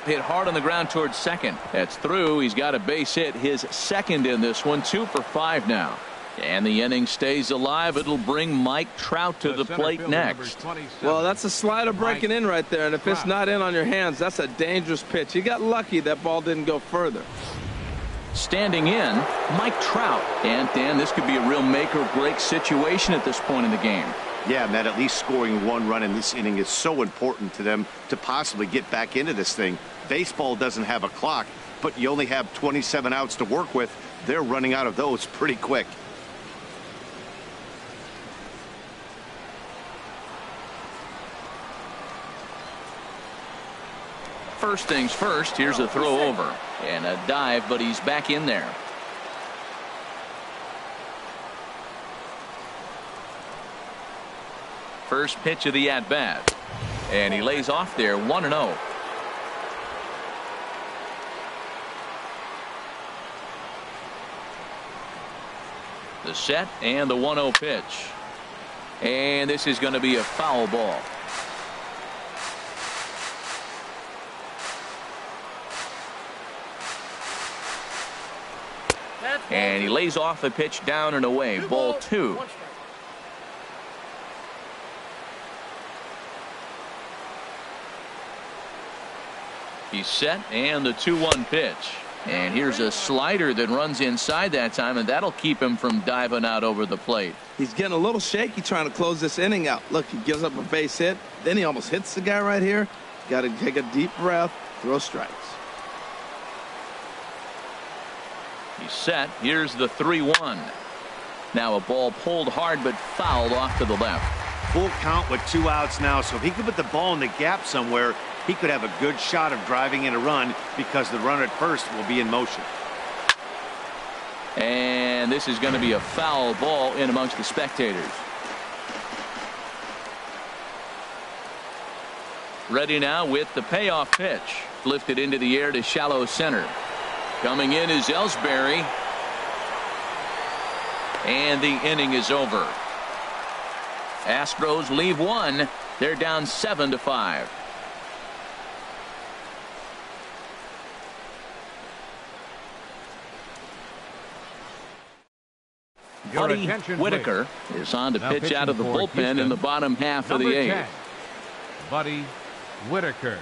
Hit hard on the ground towards second. That's through. He's got a base hit, his second in this one. 2 for 5 now. And the inning stays alive. It'll bring Mike Trout to the plate next. Well, that's a slider breaking in right there, and if it's not in on your hands, that's a dangerous pitch. You got lucky that ball didn't go further. Standing in, Mike Trout. And Dan, this could be a real make or break situation at this point in the game. Yeah, Matt, at least scoring 1 run in this inning is so important to them to possibly get back into this thing. Baseball doesn't have a clock, but you only have 27 outs to work with. They're running out of those pretty quick. First things first, here's a throw over and a dive, but he's back in there. First pitch of the at-bat, and he lays off there. 1-0. The set and the 1-0 pitch, and this is going to be a foul ball. And he lays off the pitch down and away. Ball 2. He's set, and the 2-1 pitch. And here's a slider that runs inside that time, and that'll keep him from diving out over the plate. He's getting a little shaky trying to close this inning out. Look, he gives up a base hit. Then he almost hits the guy right here. Got to take a deep breath, throw strikes. He's set. Here's the 3-1. Now a ball pulled hard but fouled off to the left. Full count with 2 outs now, so if he could put the ball in the gap somewhere, he could have a good shot of driving in a run because the runner at first will be in motion. And this is going to be a foul ball in amongst the spectators. Ready now with the payoff pitch. Lifted into the air to shallow center. Coming in is Ellsbury. And the inning is over. Astros leave 1. They're down 7-5. Buddy Whitaker is on to pitch out of the bullpen in the bottom half of the 8th. Buddy Whitaker.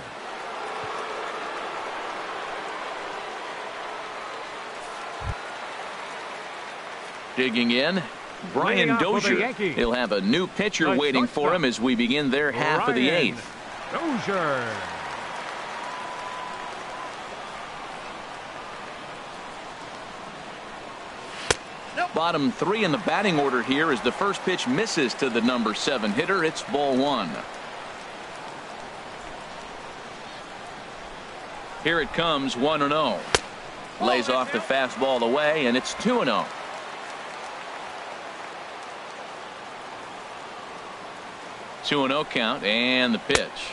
Digging in, Brian Dozier. He'll have a new pitcher waiting for him as we begin their half of the 8th. Dozier. Bottom 3 in the batting order here as the first pitch misses to the number 7 hitter. It's ball 1. Here it comes, 1-0. Lays off the fastball away, and it's 2-0. Two and 0 count, and the pitch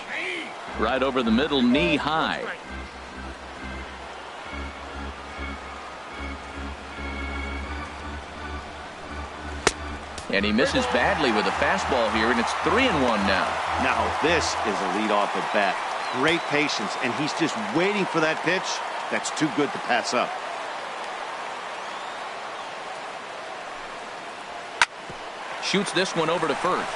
right over the middle, knee high. And he misses badly with a fastball here, and it's 3-1 now. Now this is a leadoff at bat. Great patience, and he's just waiting for that pitch. That's too good to pass up. Shoots this one over to first.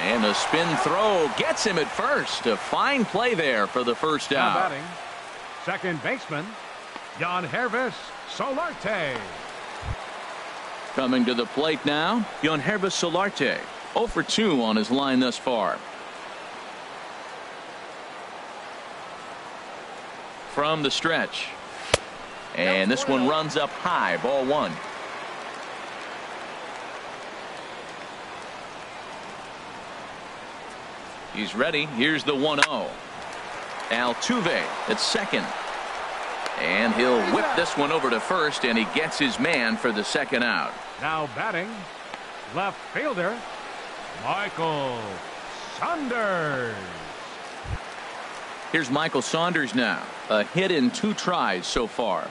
And a spin throw gets him at first. A fine play there for the first out. Now batting, second baseman, Yangervis Solarte. Coming to the plate now, Yangervis Solarte. 0 for 2 on his line thus far. From the stretch. And this one runs up high, ball 1. He's ready. Here's the 1-0. Altuve at second. And he'll whip this one over to first, and he gets his man for the second out. Now batting, left fielder, Michael Saunders. Here's Michael Saunders now. A hit in 2 tries so far.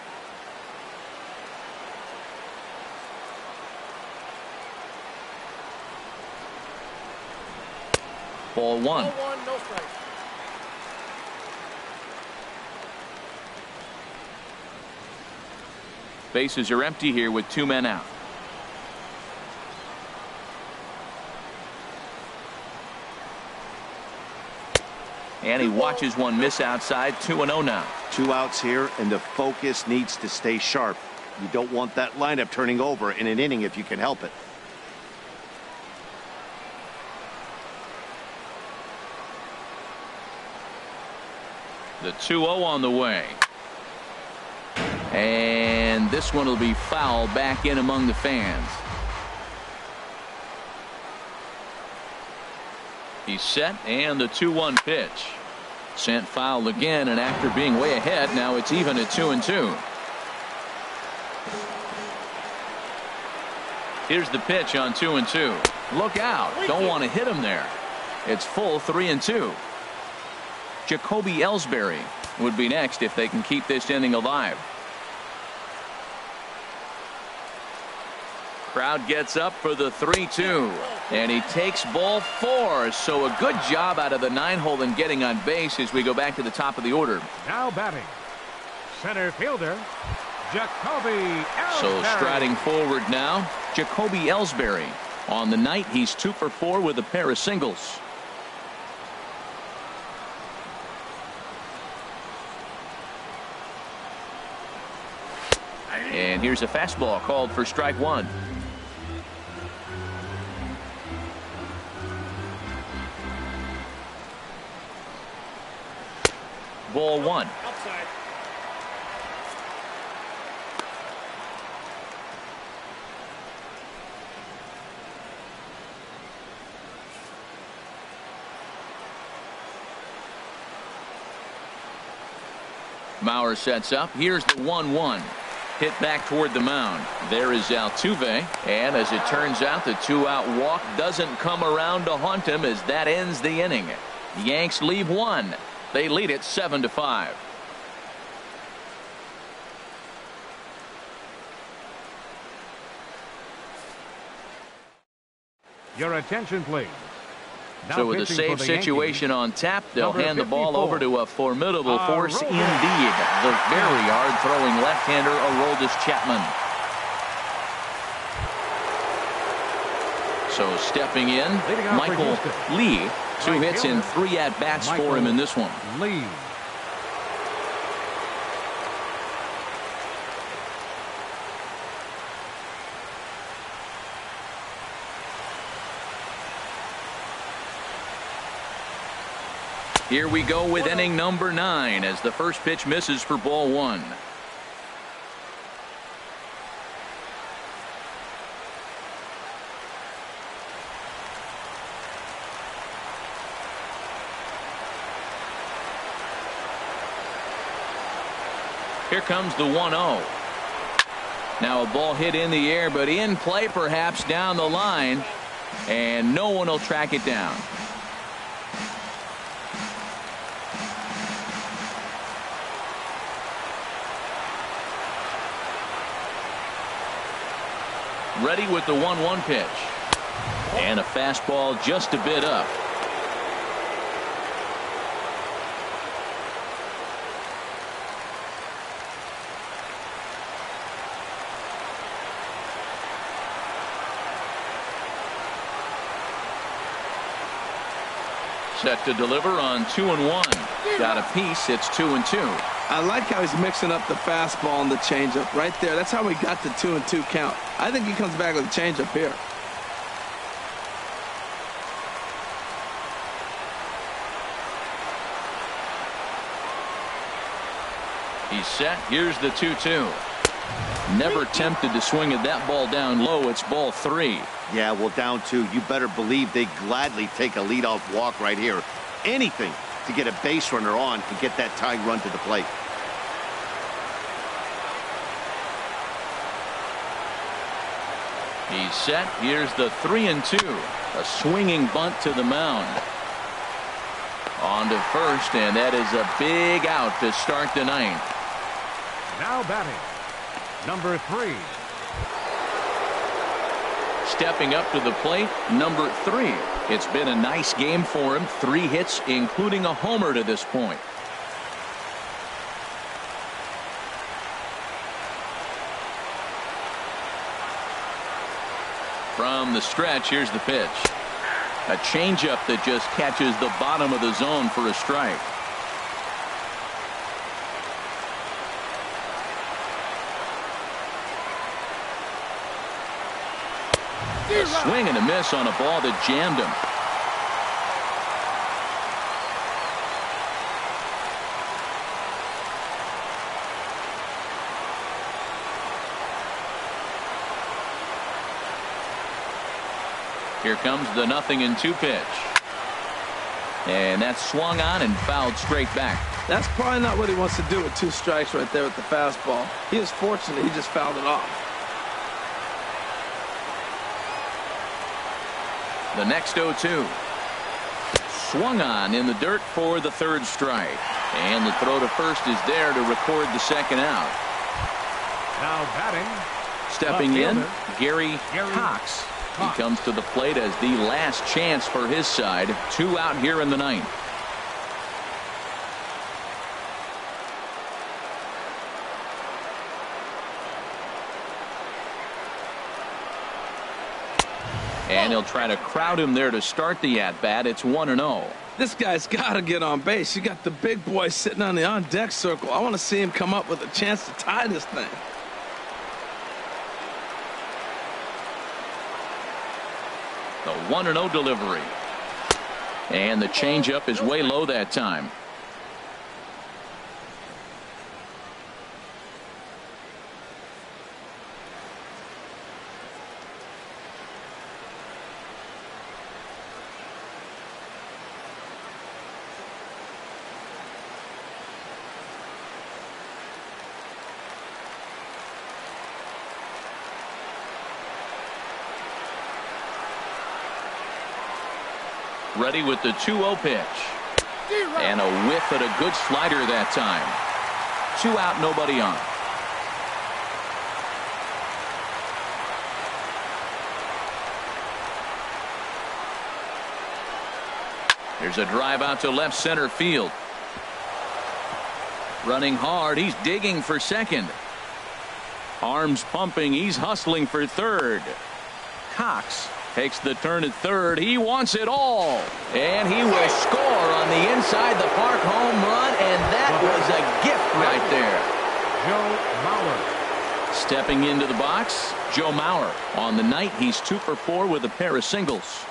Ball 1. No strike. Bases are empty here with 2 men out. And he watches one miss outside. 2-0 now. 2 outs here, and the focus needs to stay sharp. You don't want that lineup turning over in an inning if you can help it. The 2-0 on the way. And this one will be foul back in among the fans. He's set, and the 2-1 pitch. Sent foul again, and after being way ahead, now it's even at 2-2. Here's the pitch on 2-2. Look out. Don't want to hit him there. It's full 3-2. Jacoby Ellsbury would be next if they can keep this inning alive. Crowd gets up for the 3-2, and he takes ball 4. So a good job out of the 9-hole in getting on base as we go back to the top of the order. Now batting, center fielder, Jacoby Ellsbury. So striding forward now, Jacoby Ellsbury. On the night, he's 2 for 4 with a pair of singles. And here's a fastball called for strike 1. Ball 1. Outside. Mauer sets up. Here's the 1-1. Hit back toward the mound. There is Altuve, and as it turns out, the 2-out walk doesn't come around to haunt him as that ends the inning. The Yanks leave 1. They lead it 7-5. Your attention, please. Now So with a pitching save for the situation Yankees, on tap, they'll number hand the ball 54, over to a formidable force Aroldis. indeed. The very hard-throwing left-hander Aroldis Chapman. So stepping in, Leading off for Michael Houston. Lee. 2 Right hits in fielder, 3 at-bats for Michael him in this one. Lee. Here we go with inning number 9 as the first pitch misses for ball 1. Here comes the 1-0. Now a ball hit in the air, but in play perhaps down the line, and no one will track it down. Ready with the 1-1 pitch. And a fastball just a bit up. Set to deliver on 2-1. Got a piece. It's 2-2. I like how he's mixing up the fastball and the changeup right there. That's how we got the 2-2 count. I think he comes back with a changeup here. He's set. Here's the 2-2. Never tempted to swing at that ball down low. It's ball 3. Yeah, well, down 2. You better believe they gladly take a leadoff walk right here. Anything to get a base runner on and get that tying run to the plate. He's set. Here's the 3-2. A swinging bunt to the mound. On to first, and that is a big out to start the ninth. Now batting, number 3. Stepping up to the plate, number 3. It's been a nice game for him. 3 hits, including a homer to this point. From the stretch, here's the pitch. A changeup that just catches the bottom of the zone for a strike. A swing and a miss on a ball that jammed him. Here comes the 0-2 pitch. And that's swung on and fouled straight back. That's probably not what he wants to do with 2 strikes right there with the fastball. He is fortunate he just fouled it off. The next 0-2. Swung on in the dirt for the 3rd strike. And the throw to first is there to record the 2nd out. Now batting, stepping in, Gary Cox. He comes to the plate as the last chance for his side. 2 out here in the 9th. And he'll try to crowd him there to start the at-bat. It's 1-0. This guy's got to get on base. You got the big boy sitting on the on-deck circle. I want to see him come up with a chance to tie this thing. The 1-0 delivery. And the changeup is way low that time. Ready with the 2-0 pitch. And a whiff at a good slider that time. 2 out, nobody on. There's a drive out to left center field. Running hard, he's digging for second. Arms pumping, he's hustling for third. Cox takes the turn at third. He wants it all. And he will score on the inside the park home run, and that was a gift right there. Joe Mauer. Stepping into the box, Joe Mauer. On the night, he's 2 for 4 with a pair of singles.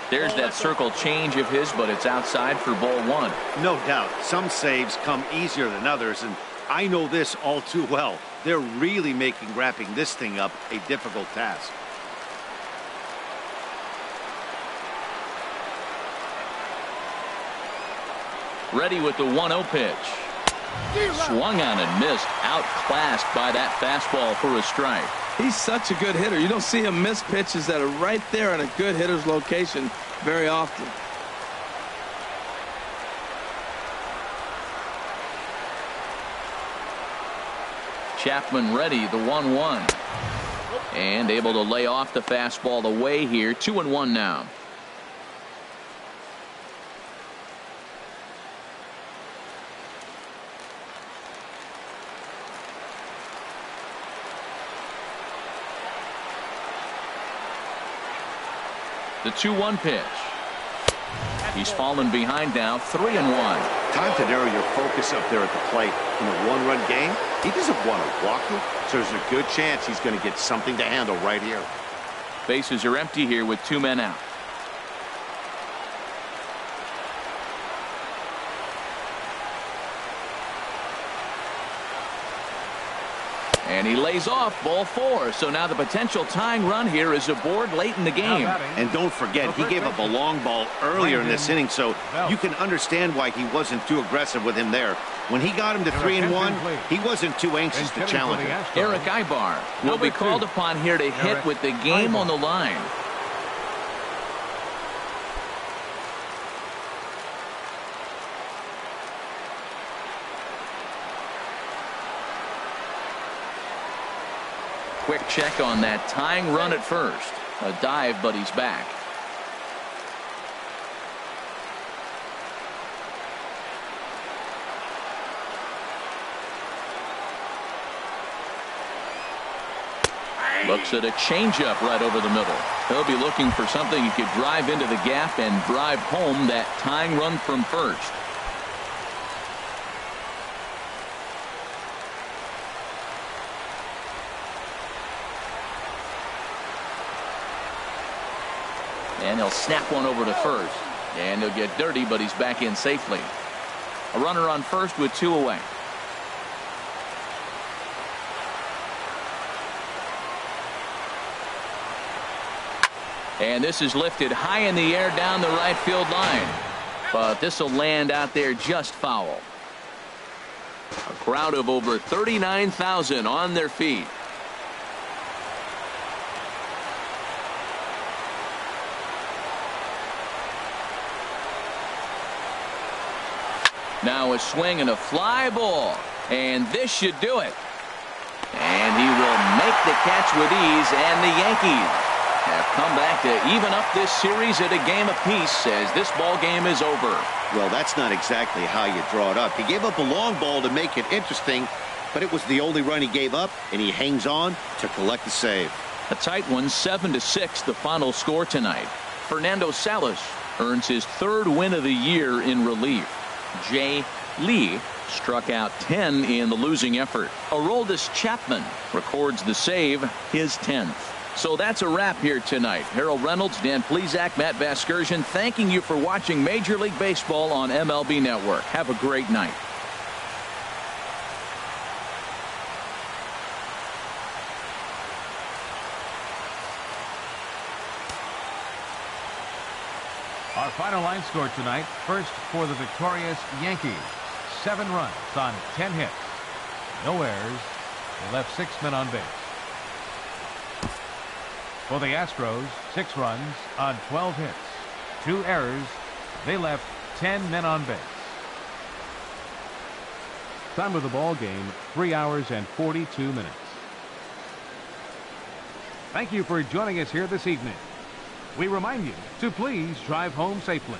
There's that circle change of his, but it's outside for ball 1. No doubt. Some saves come easier than others, and I know this all too well. They're really making wrapping this thing up a difficult task. Ready with the 1-0 pitch. Swung on and missed. Outclassed by that fastball for a strike. He's such a good hitter. You don't see him miss pitches that are right there in a good hitter's location very often. Chapman ready, the 1-1. And able to lay off the fastball away here. 2-1 now. The 2-1 pitch. He's fallen behind now, 3-1. Time to narrow your focus up there at the plate. In a one-run game, he doesn't want to walk you, so there's a good chance he's going to get something to handle right here. Bases are empty here with 2 men out. And he lays off, ball 4. So now the potential tying run here is aboard late in the game. And don't forget, he gave up a long ball earlier in this inning, so you can understand why he wasn't too aggressive with him there. When he got him to 3-1, he wasn't too anxious to challenge him. Eric Ibar will be called upon here to hit with the game on the line. Quick check on that tying run at first. A dive, but he's back. Looks at a changeup right over the middle. He'll be looking for something he could drive into the gap and drive home that tying run from first. And he'll snap one over to first. And he'll get dirty, but he's back in safely. A runner on first with 2 away. And this is lifted high in the air down the right field line. But this will land out there just foul. A crowd of over 39,000 on their feet. Now a swing and a fly ball. And this should do it. And he will make the catch with ease. And the Yankees have come back to even up this series at a game apiece as this ball game is over. Well, that's not exactly how you draw it up. He gave up a long ball to make it interesting, but it was the only run he gave up, and he hangs on to collect the save. A tight one, 7-6, the final score tonight. Fernando Salas earns his 3rd win of the year in relief. Jay Lee struck out 10 in the losing effort. Aroldis Chapman records the save, his 10th. So that's a wrap here tonight. Harold Reynolds, Dan Plesac, Matt Vasgersian, thanking you for watching Major League Baseball on MLB Network. Have a great night. Our final line score tonight, first for the victorious Yankees. 7 runs on 10 hits. No errors. They left 6 men on base. For the Astros, 6 runs on 12 hits. 2 errors. They left 10 men on base. Time of the ball game, 3 hours and 42 minutes. Thank you for joining us here this evening. We remind you to please drive home safely.